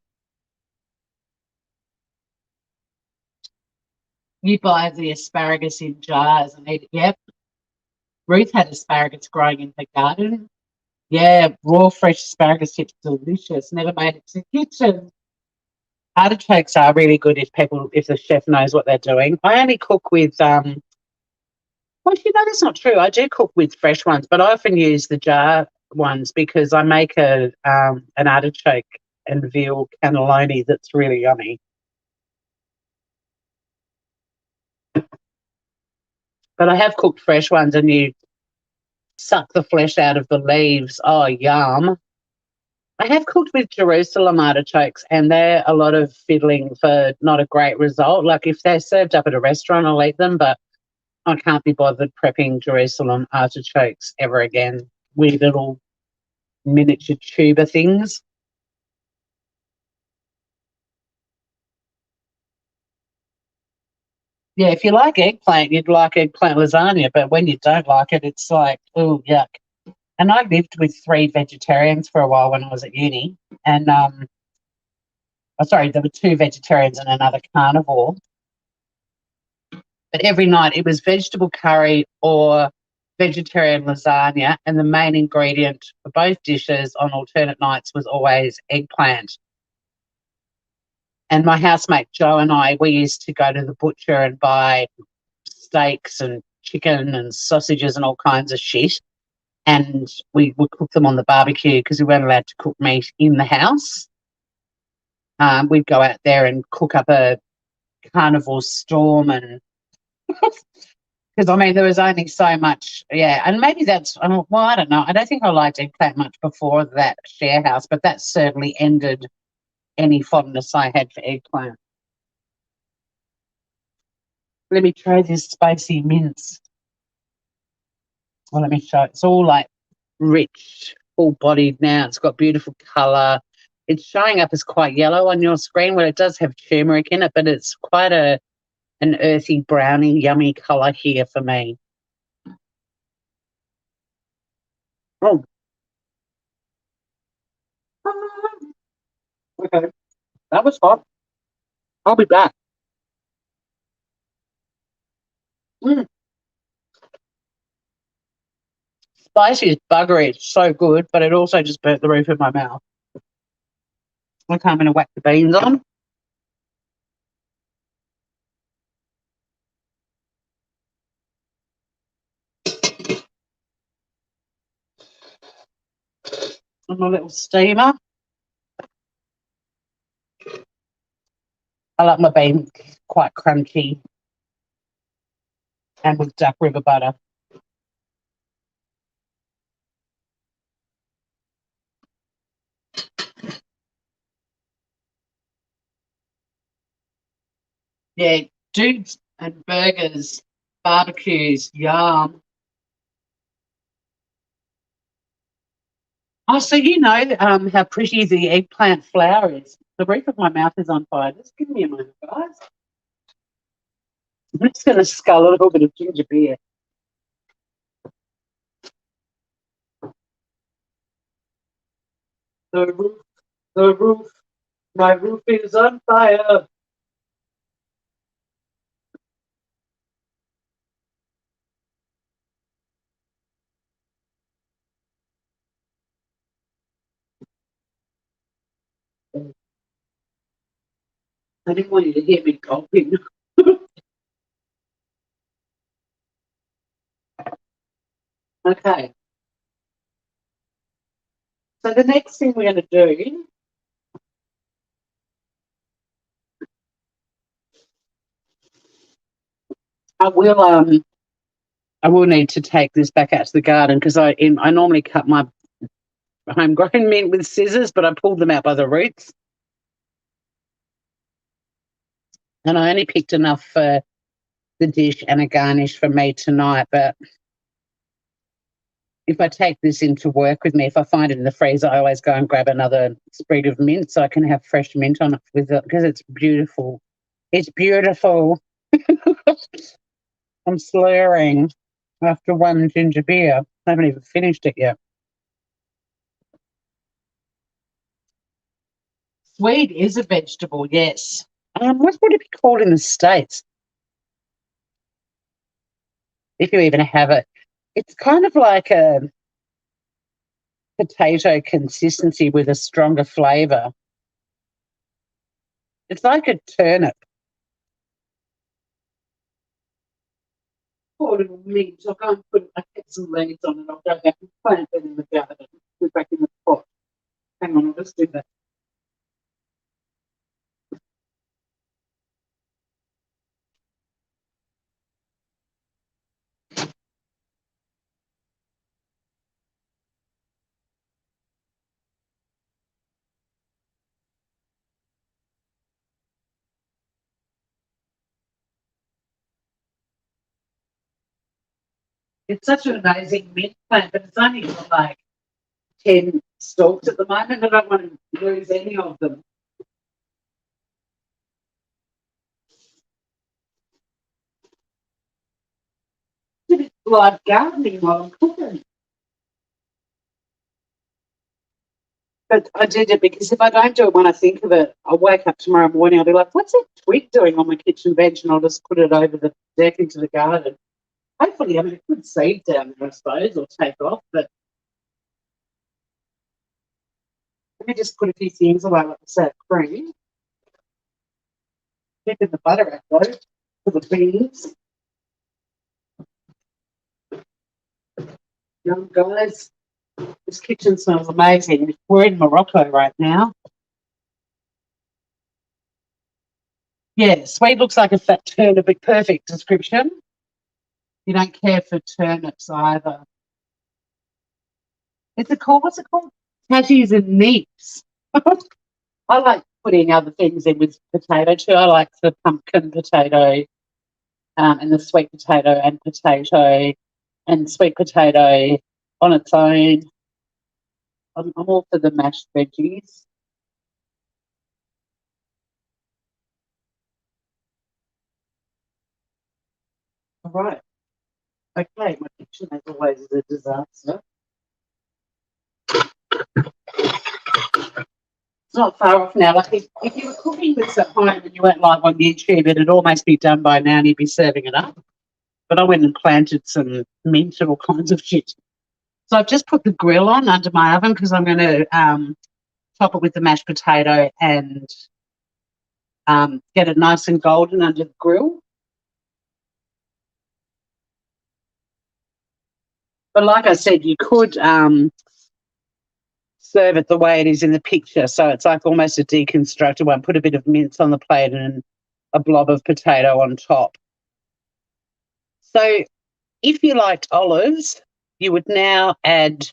You buy the asparagus in jars and eat it. Yep. Ruth had asparagus growing in her garden. Yeah, raw fresh asparagus chips, delicious. Never made it to the kitchen. Artichokes are really good if the chef knows what they're doing. I only cook with well, that's not true. I do cook with fresh ones, but I often use the jar ones because I make an artichoke and veal cannelloni that's really yummy. But I have cooked fresh ones, and you suck the flesh out of the leaves. Oh, yum! I have cooked with Jerusalem artichokes, and they're a lot of fiddling for not a great result. Like if they're served up at a restaurant, I'll eat them, but I can't be bothered prepping Jerusalem artichokes ever again. Weird little miniature tuber things. Yeah, if you like eggplant, you'd like eggplant lasagna, but when you don't like it, it's like, oh, yuck. And I lived with 3 vegetarians for a while when I was at uni, and sorry, there were 2 vegetarians and another carnivore. But every night it was vegetable curry or vegetarian lasagna, and the main ingredient for both dishes on alternate nights was always eggplant. And my housemate Jo and I, we used to go to the butcher and buy steaks and chicken and sausages and all kinds of shit. And we would cook them on the barbecue because we weren't allowed to cook meat in the house. We'd go out there and cook up a carnivore storm, and because I mean there was only so much, yeah. And maybe that's well, I don't know. I don't think I liked eggplant much before that share house, but that certainly ended any fondness I had for eggplant. Let me try this spicy mince. Well, let me show. It's all like rich, full-bodied now. It's got beautiful colour. It's showing up as quite yellow on your screen. Well, it does have turmeric in it, but it's quite an earthy, browny, yummy colour here for me. Oh. Okay. That was hot. I'll be back. Mm. Spicy is buggery. It's so good, but it also just burnt the roof of my mouth. Okay, I'm going to whack the beans on. On my little steamer. I like my beans quite crunchy and with duck river butter. Yeah, dudes and burgers, barbecues, yum. Oh, so you know how pretty the eggplant flower is. The roof of my mouth is on fire. Just give me a moment, guys. I'm just going to scull a little bit of ginger beer. The roof, my roof is on fire. I didn't want you to hear me coughing. Okay. So the next thing we're going to do, I will need to take this back out to the garden because I normally cut my homegrown mint with scissors, but I pulled them out by the roots, and I only picked enough for the dish and a garnish for me tonight. But if I take this into work with me, if I find it in the freezer, I always go and grab another sprig of mint so I can have fresh mint on it with it because it's beautiful. It's beautiful. I'm slurring after one ginger beer. I haven't even finished it yet. Swede is a vegetable, yes. What would it be called in the States? if you even have it. It's kind of like a potato consistency with a stronger flavour. It's like a turnip. Poor little mint. I'll go and get some leaves on it. I'll go back and plant them in the garden. Put it back in the pot. Hang on, I'll just do that. It's such an amazing mint plant, but it's only got like 10 stalks at the moment. I don't want to lose any of them. It's a bit live gardening while I'm cooking. But I did it because if I don't do it when I think of it, I'll wake up tomorrow morning, I'll be like, what's that twig doing on my kitchen bench? And I'll just put it over the deck into the garden. Hopefully, I mean, it could seed down there, I suppose, or take off, but let me just put a few things away, like I said, cream. Keeping the butter out, though, for the beans. Young guys, this kitchen smells amazing. We're in Morocco right now. Yeah, sweet looks like a fat turnip, a perfect description. You don't care for turnips either. What's it called? Tatties and neeps. I like putting other things in with potato too. I like the pumpkin potato and the sweet potato and sweet potato on its own. I'm all for the mashed veggies. All right. Okay, my kitchen as always is a disaster. It's not far off now. Like if you were cooking this at home and you went live on YouTube, it'd almost be done by now and you'd be serving it up. But I went and planted some mint and all kinds of shit. So I've just put the grill on under my oven because I'm going to top it with the mashed potato and get it nice and golden under the grill. But like I said, you could serve it the way it is in the picture. So it's like almost a deconstructed one. Put a bit of mince on the plate and a blob of potato on top. So if you liked olives, you would now add,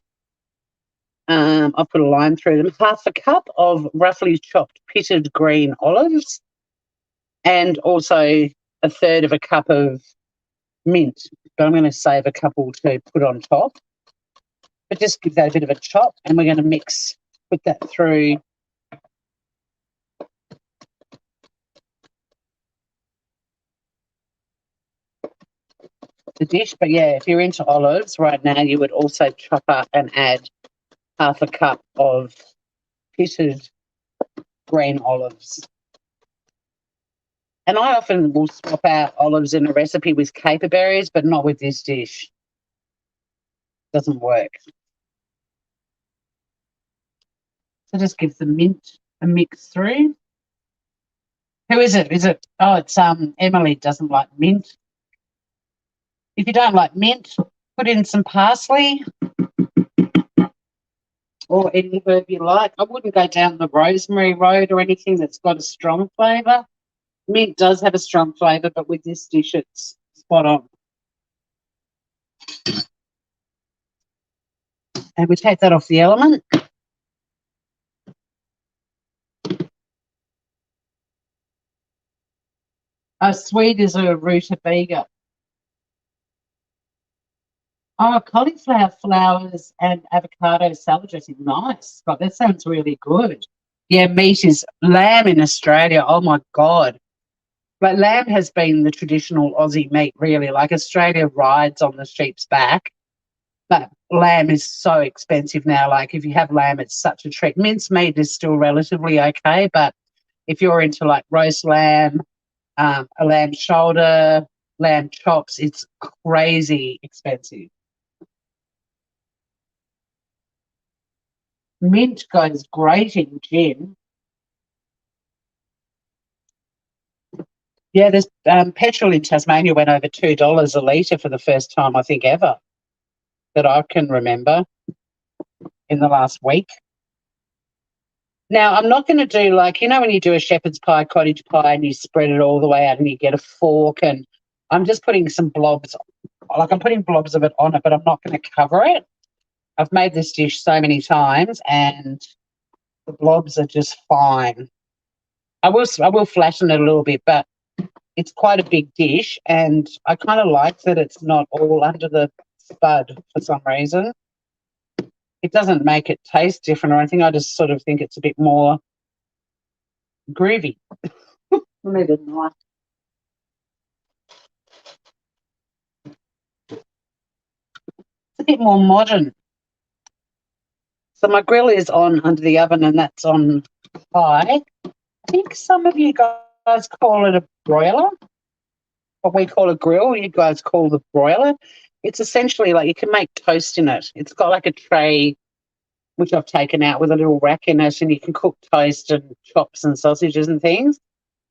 I'll put a line through them, half a cup of roughly chopped pitted green olives and also a third of a cup of mint. But I'm going to save a couple to put on top. But just give that a bit of a chop and we're going to put that through the dish. But yeah, if you're into olives right now, you would also chop up and add half a cup of pitted green olives. And I often will swap out olives in a recipe with caper berries, but not with this dish. Doesn't work. So just give the mint a mix through. Who is it? Oh, it's Emily doesn't like mint. If you don't like mint, put in some parsley or any herb you like. I wouldn't go down the rosemary road or anything that's got a strong flavour. Mint does have a strong flavour, but with this dish, it's spot on. And we take that off the element. Sweet is a rutabaga. Oh, cauliflower flowers and avocado salad dressing. Nice. God, that sounds really good. Yeah, meat is lamb in Australia. Oh, my God. Like lamb has been the traditional Aussie meat, really. Like Australia rides on the sheep's back. But lamb is so expensive now. Like if you have lamb, it's such a treat. Minced meat is still relatively okay. But if you're into like roast lamb, a lamb shoulder, lamb chops. It's crazy expensive. Mint goes great in gin. Yeah, there's petrol in Tasmania went over $2 a litre for the first time, I think, ever that I can remember in the last week. Now, I'm not going to do like, when you do a shepherd's pie, cottage pie, and you spread it all the way out and you get a fork, and I'm just putting some blobs, like I'm putting blobs of it on it, but I'm not going to cover it. I've made this dish so many times and the blobs are just fine. I will flatten it a little bit, but it's quite a big dish, and I kind of like that it's not all under the spud for some reason. It doesn't make it taste different or anything. I just sort of think it's a bit more groovy. Maybe not. It's a bit more modern. So my grill is on under the oven, and that's on high. I think some of you guys call it a broiler. What we call a grill, you guys call the broiler. It's essentially like you can make toast in it. It's got like a tray, which I've taken out with a little rack in it, and you can cook toast and chops and sausages and things.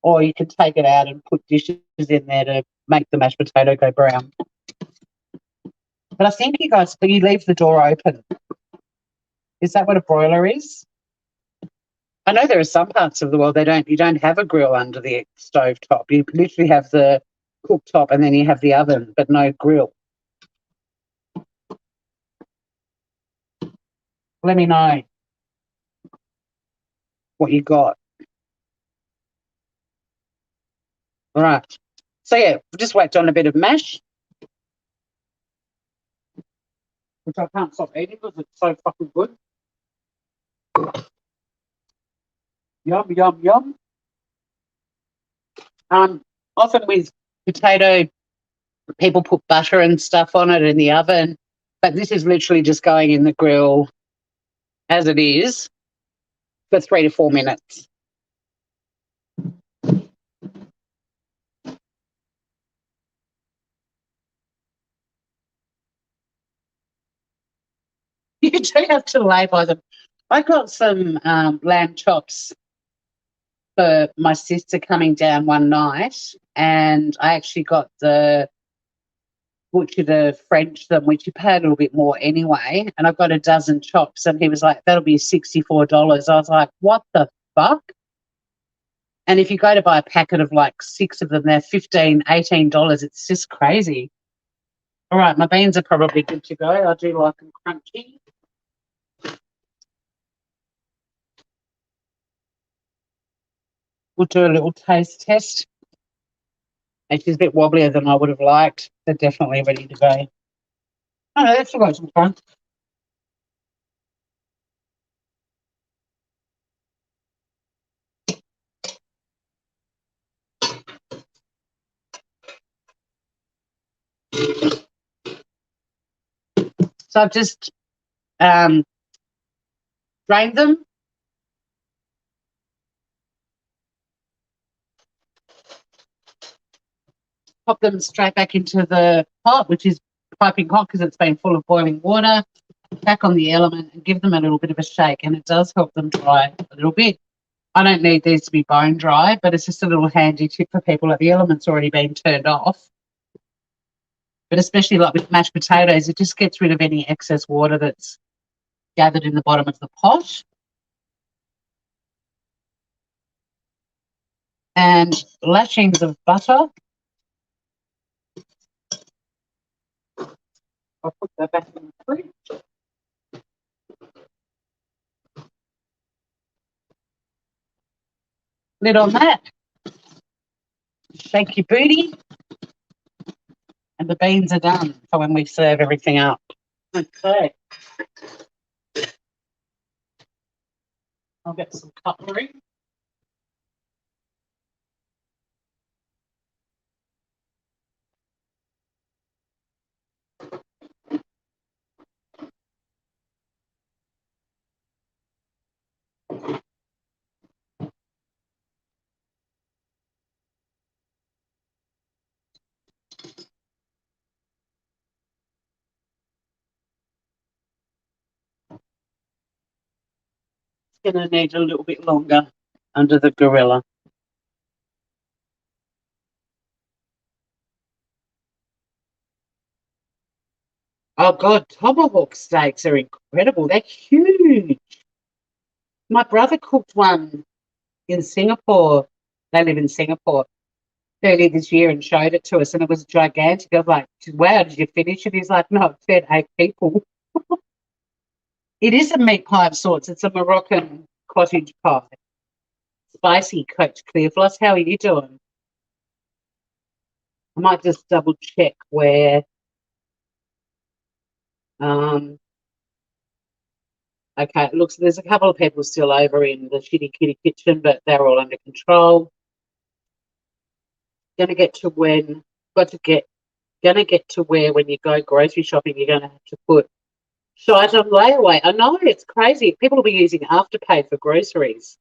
Or you can take it out and put dishes in there to make the mashed potato go brown. But I think you leave the door open. Is that what a broiler is? I know there are some parts of the world you don't have a grill under the stove top. You literally have the cooktop and then you have the oven, but no grill. Let me know what you got. All right. So yeah, just whacked on a bit of mash, which I can't stop eating because it's so fucking good. Yum, yum, yum. Often with potato, people put butter and stuff on it in the oven, but this is literally just going in the grill as it is for 3 to 4 minutes. You do have to lay by them. I got some lamb chops for my sister coming down one night, and I actually got the butcher to French them, which you pay a little bit more anyway. And I got a dozen chops, and he was like, "That'll be $64." I was like, "What the fuck?" And if you go to buy a packet of like 6 of them, they're $15, $18. It's just crazy. All right, my beans are probably good to go. I do like them crunchy. We'll do a little taste test. And she's a bit wobblier than I would have liked. They're definitely ready to go. Oh, no, that's got some fun. So I've just drained them. Pop them straight back into the pot, which is piping hot because it's been full of boiling water. Back on the element and give them a little bit of a shake, and it does help them dry a little bit. I don't need these to be bone dry, but it's just a little handy tip for people that the element's already been turned off. But especially like with mashed potatoes, it just gets rid of any excess water that's gathered in the bottom of the pot. And lashings of butter. I'll put that back in the fridge. Lid on that. Shake your booty. And the beans are done for when we serve everything up. Okay. I'll get some cutlery. Going to need a little bit longer under the gorilla. Oh, God, tomahawk steaks are incredible. They're huge. My brother cooked one in Singapore. They live in Singapore earlier this year and showed it to us, and it was gigantic. I was like, wow, did you finish it? He's like, no, it fed 8 people. It is a meat pie of sorts. It's a Moroccan cottage pie. Spicy cooked clear floss. How are you doing? I might just double check where. Um, okay, it looks there's a couple of people still over in the Shxtty Kitty Kitchen, but they're all under control. Gonna get to when gonna get to where when you go grocery shopping you're gonna have to put shite on layaway. I know it's crazy. People will be using Afterpay for groceries.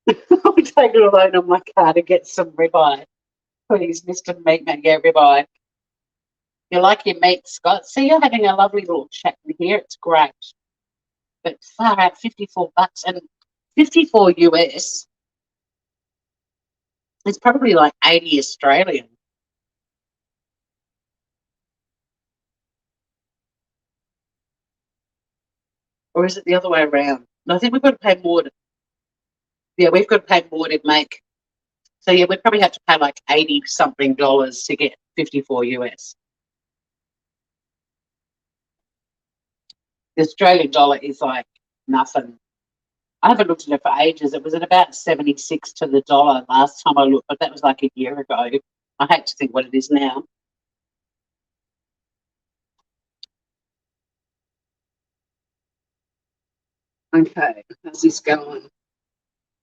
I'll take it alone on my car to get some ribeye. Please, Mr. Meatman, yeah, ribeye. You like your meat, Scott? See, you're having a lovely little chat in here. It's great. But far out, $54 and 54 US. It's probably like 80 Australian. Or is it the other way around? No, I think we've got to pay more we've got to pay more to make. So yeah, we'd probably have to pay like 80 something dollars to get 54 US. The Australian dollar is like nothing. I haven't looked at it for ages. It was at about 76 to the dollar last time I looked, but that was like a year ago. I hate to think what it is now. Okay, how's this going?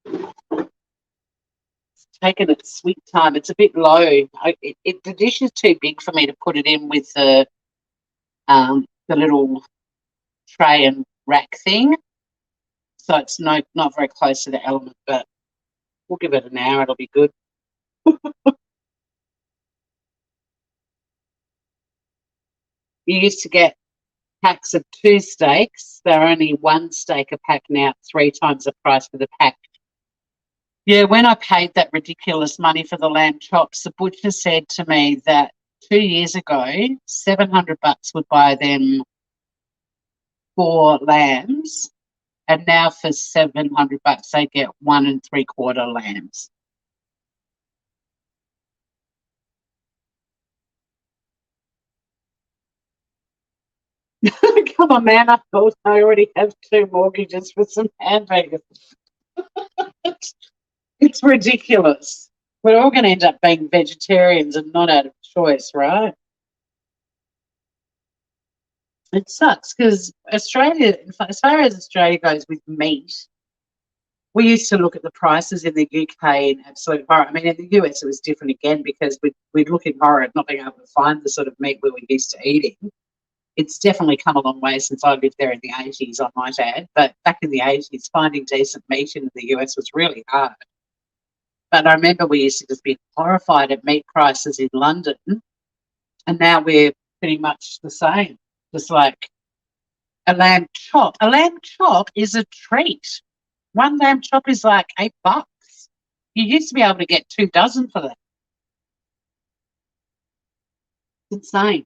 It's taken its sweet time. It's a bit low. The dish is too big for me to put it in with the little tray and rack thing. So it's not very close to the element, but we'll give it an hour. It'll be good. You used to get packs of 2 steaks. They're only 1 steak a pack now, 3 times the price for the pack. Yeah, when I paid that ridiculous money for the lamb chops, the butcher said to me that 2 years ago, $700 would buy them 4 lambs, and now for $700 they get 1 3/4 lambs. Come on, man! I thought I already have 2 mortgages for some hamburgers. It's ridiculous. We're all going to end up being vegetarians and not out of choice, right? It sucks because Australia, as far as Australia goes with meat, we used to look at the prices in the UK in absolute horror. I mean, in the US, it was different again because we'd look in horror at not being able to find the sort of meat we were used to eating. It's definitely come a long way since I lived there in the 80s, I might add. But back in the 80s, finding decent meat in the US was really hard. But I remember we used to just be horrified at meat prices in London, and now we're pretty much the same. Just like a lamb chop. A lamb chop is a treat. 1 lamb chop is like $8. You used to be able to get 2 dozen for that. It's insane.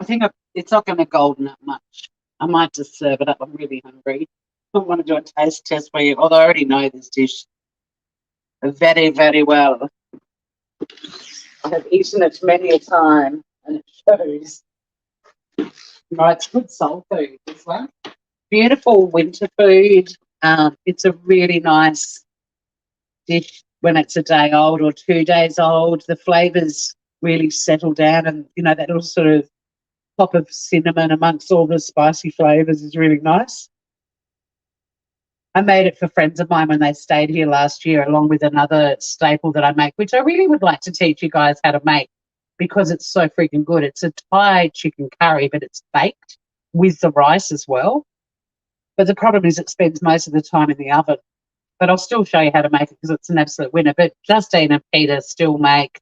I think it's not going to golden up much. I might just serve it up. I'm really hungry. I want to do a taste test for you, although I already know this dish very, very well. I have eaten it many a time, and it shows. No, it's good soul food, this one. Beautiful winter food. It's a really nice dish when it's a day old or 2 days old. The flavours really settle down, and that little sort of pop of cinnamon amongst all the spicy flavours is really nice. I made it for friends of mine when they stayed here last year, along with another staple that I make, which I really would like to teach you guys how to make because it's so freaking good. It's a Thai chicken curry, but it's baked with the rice as well. But the problem is it spends most of the time in the oven. But I'll still show you how to make it because it's an absolute winner. But Justine and Peter still make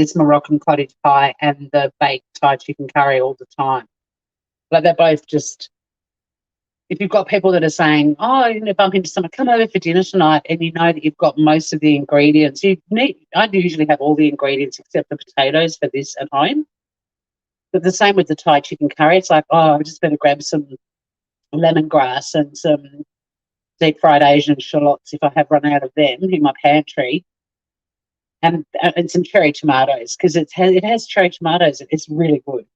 this Moroccan cottage pie and the baked Thai chicken curry all the time. Like they're both just, if you've got people that are saying, oh, you're going to bump into someone, come over for dinner tonight, and you know that you've got most of the ingredients. I usually have all the ingredients except the potatoes for this at home. But the same with the Thai chicken curry. It's like, oh, I just better grab some lemongrass and some deep fried Asian shallots if I have run out of them in my pantry, and some cherry tomatoes because it has cherry tomatoes. It's really good.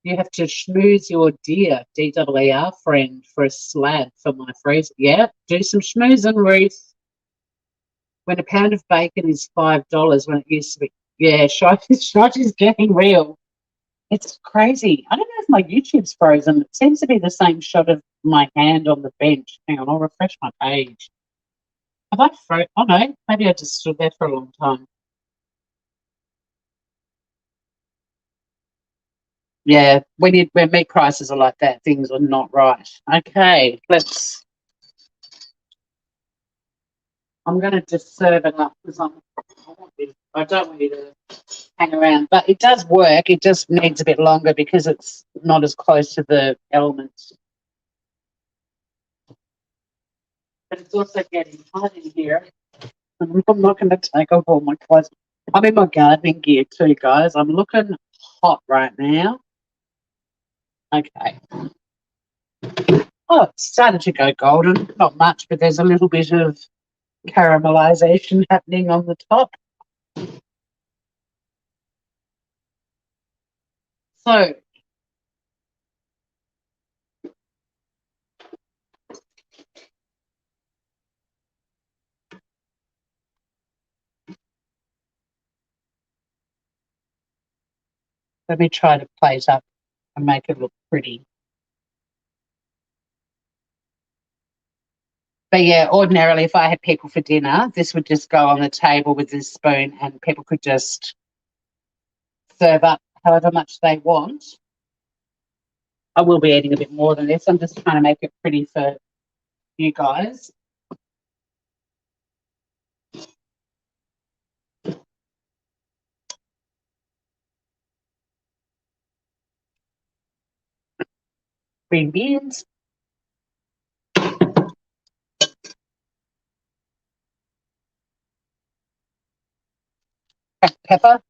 You have to schmooze your dear DWR friend for a slab for my freezer. Yeah, do some schmoozing, Ruth. When a pound of bacon is $5 when it used to be, yeah, shite is getting real. It's crazy. I don't know if my YouTube's frozen. It seems to be the same shot of my hand on the bench. Hang on, I'll refresh my page. Have I frozen? Oh no, maybe I just stood there for a long time. Yeah, when meat prices are like that, things are not right. Okay, I'm going to just serve it up because I don't want you to hang around. But it does work. It just needs a bit longer because it's not as close to the elements. But it's also getting hot in here. I'm not going to take off all my clothes. I'm in my gardening gear too, guys. I'm looking hot right now. Okay. Oh, it's starting to go golden. Not much, but there's a little bit of caramelization happening on the top. So let me try to plate up and make it look pretty. But yeah, ordinarily, if I had people for dinner, this would just go on the table with this spoon and people could just serve up however much they want. I will be eating a bit more than this. I'm just trying to make it pretty for you guys. Green beans. Cracked pepper.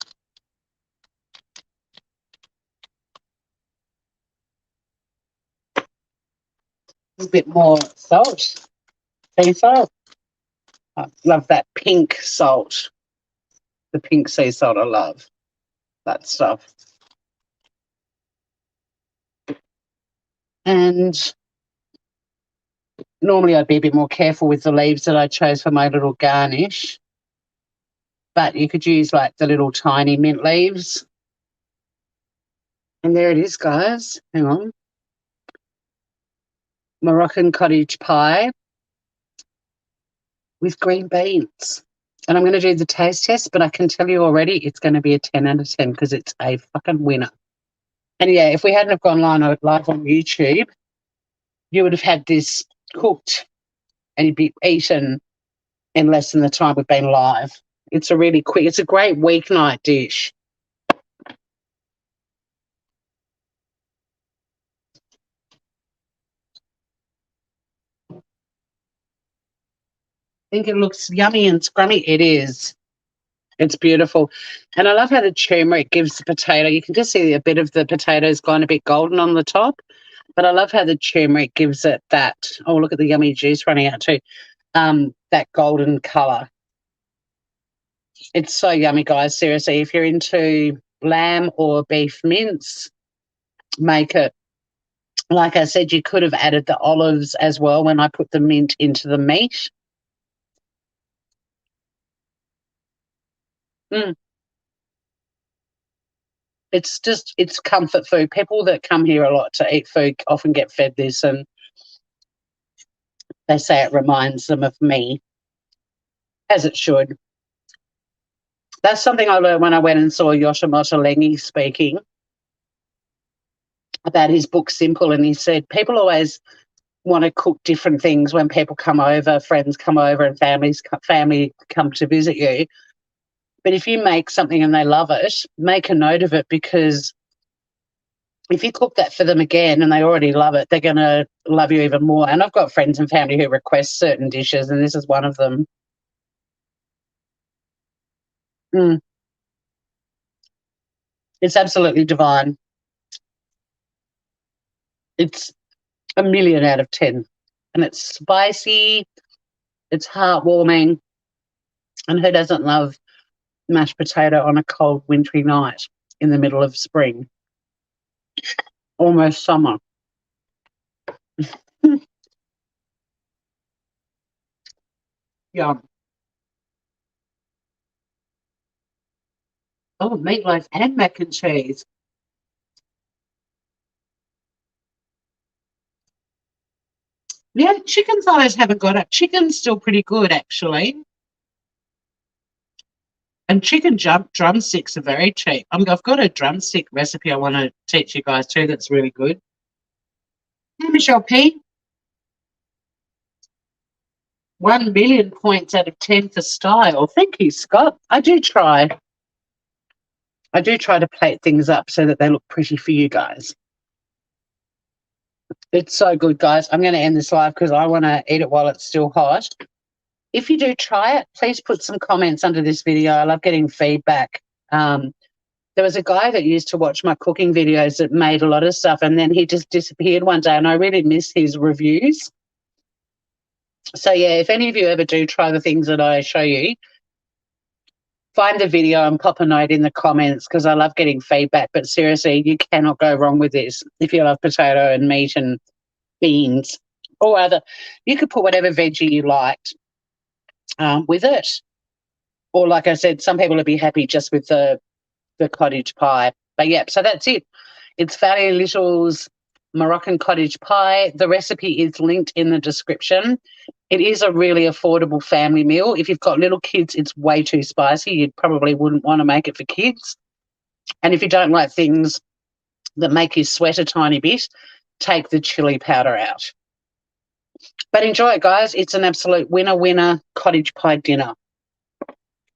A little bit more salt. Sea salt. I love that pink salt. The pink sea salt, I love that stuff. And normally I'd be a bit more careful with the leaves that I chose for my little garnish. But you could use like the little tiny mint leaves. And there it is, guys. Hang on. Moroccan cottage pie with green beans. And I'm going to do the taste test, but I can tell you already it's going to be a 10 out of 10 because it's a fucking winner. And yeah, if we hadn't have gone live on YouTube, you would have had this cooked and you'd be eaten in less than the time we've been live. It's a really quick, it's a great weeknight dish. I think it looks yummy and scrummy. It is. It's beautiful. And I love how the turmeric gives the potato, you can just see a bit of the potatoes gone a bit golden on the top, but I love how the turmeric gives it that, oh, look at the yummy juice running out too, that golden colour. It's so yummy, guys. Seriously, if you're into lamb or beef mince, make it. Like I said, you could have added the olives as well when I put the mint into the meat. It's comfort food. People that come here a lot to eat food often get fed this and they say it reminds them of me, as it should. That's something I learned when I went and saw Yoshimoto Lengi speaking about his book Simple, and he said people always want to cook different things when people come over, friends come over, and family come to visit you. But if you make something and they love it, make a note of it, because if you cook that for them again and they already love it, they're going to love you even more. And I've got friends and family who request certain dishes, and this is one of them. Mm. It's absolutely divine. It's a million out of 10. And it's spicy, it's heartwarming. And who doesn't love mashed potato on a cold wintry night in the middle of spring? Almost summer. Yum. Oh, meatloaf and mac and cheese. Yeah, chicken thighs haven't got up. Chicken's still pretty good, actually. And chicken drumsticks are very cheap. I've got a drumstick recipe I want to teach you guys too that's really good. Hey, Michelle P. 1 million points out of 10 for style. Thank you, Scott. I do try to plate things up so that they look pretty for you guys. It's so good, guys. I'm going to end this live because I want to eat it while it's still hot. If you do try it, please put some comments under this video. I love getting feedback. There was a guy that used to watch my cooking videos that made a lot of stuff, and then he just disappeared one day, and I really miss his reviews. So, yeah, if any of you ever do try the things that I show you, find the video and pop a note in the comments, because I love getting feedback. But seriously, you cannot go wrong with this if you love potato and meat and beans or other. You could put whatever veggie you liked with it. Or, like I said, some people would be happy just with the cottage pie. But, yeah, so that's it. It's Valley Little's Moroccan Cottage Pie. The recipe is linked in the description. It is a really affordable family meal. If you've got little kids, it's way too spicy. You probably wouldn't want to make it for kids. And if you don't like things that make you sweat a tiny bit, take the chili powder out. But enjoy it, guys. It's an absolute winner cottage pie dinner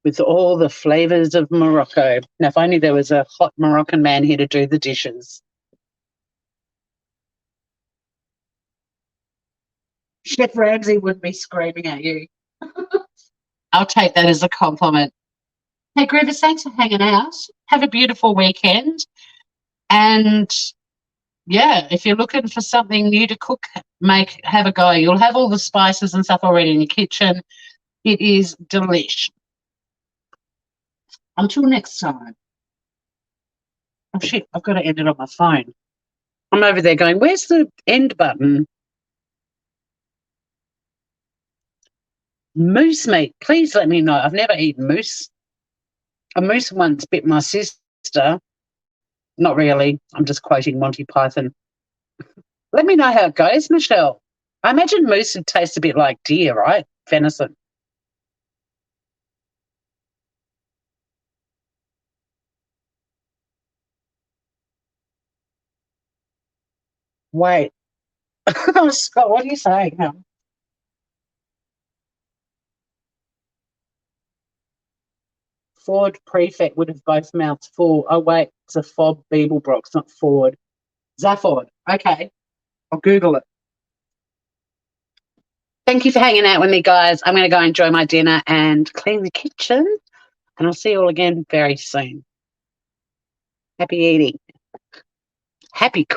with all the flavours of Morocco. Now, if only there was a hot Moroccan man here to do the dishes. Chef Ramsay wouldn't be screaming at you. I'll take that as a compliment. Hey, Grievous, thanks for hanging out. Have a beautiful weekend. And, yeah, if you're looking for something new to cook, have a go. You'll have all the spices and stuff already in your kitchen. It is delish. Until next time. Oh, shit, I've got to end it on my phone. I'm over there going, where's the end button? Moose meat, please let me know. I've never eaten moose. A moose once bit my sister. Not really. I'm just quoting Monty Python. Let me know how it goes, Michelle. I imagine moose would taste a bit like deer, right? Venison. Wait. Scott, what are you saying? Ford Prefect would have both mouths full. Oh, wait, it's a Fob Beeblebrox, not Ford. Zafford. Okay, I'll Google it. Thank you for hanging out with me, guys. I'm going to go enjoy my dinner and clean the kitchen, and I'll see you all again very soon. Happy eating. Happy cooking.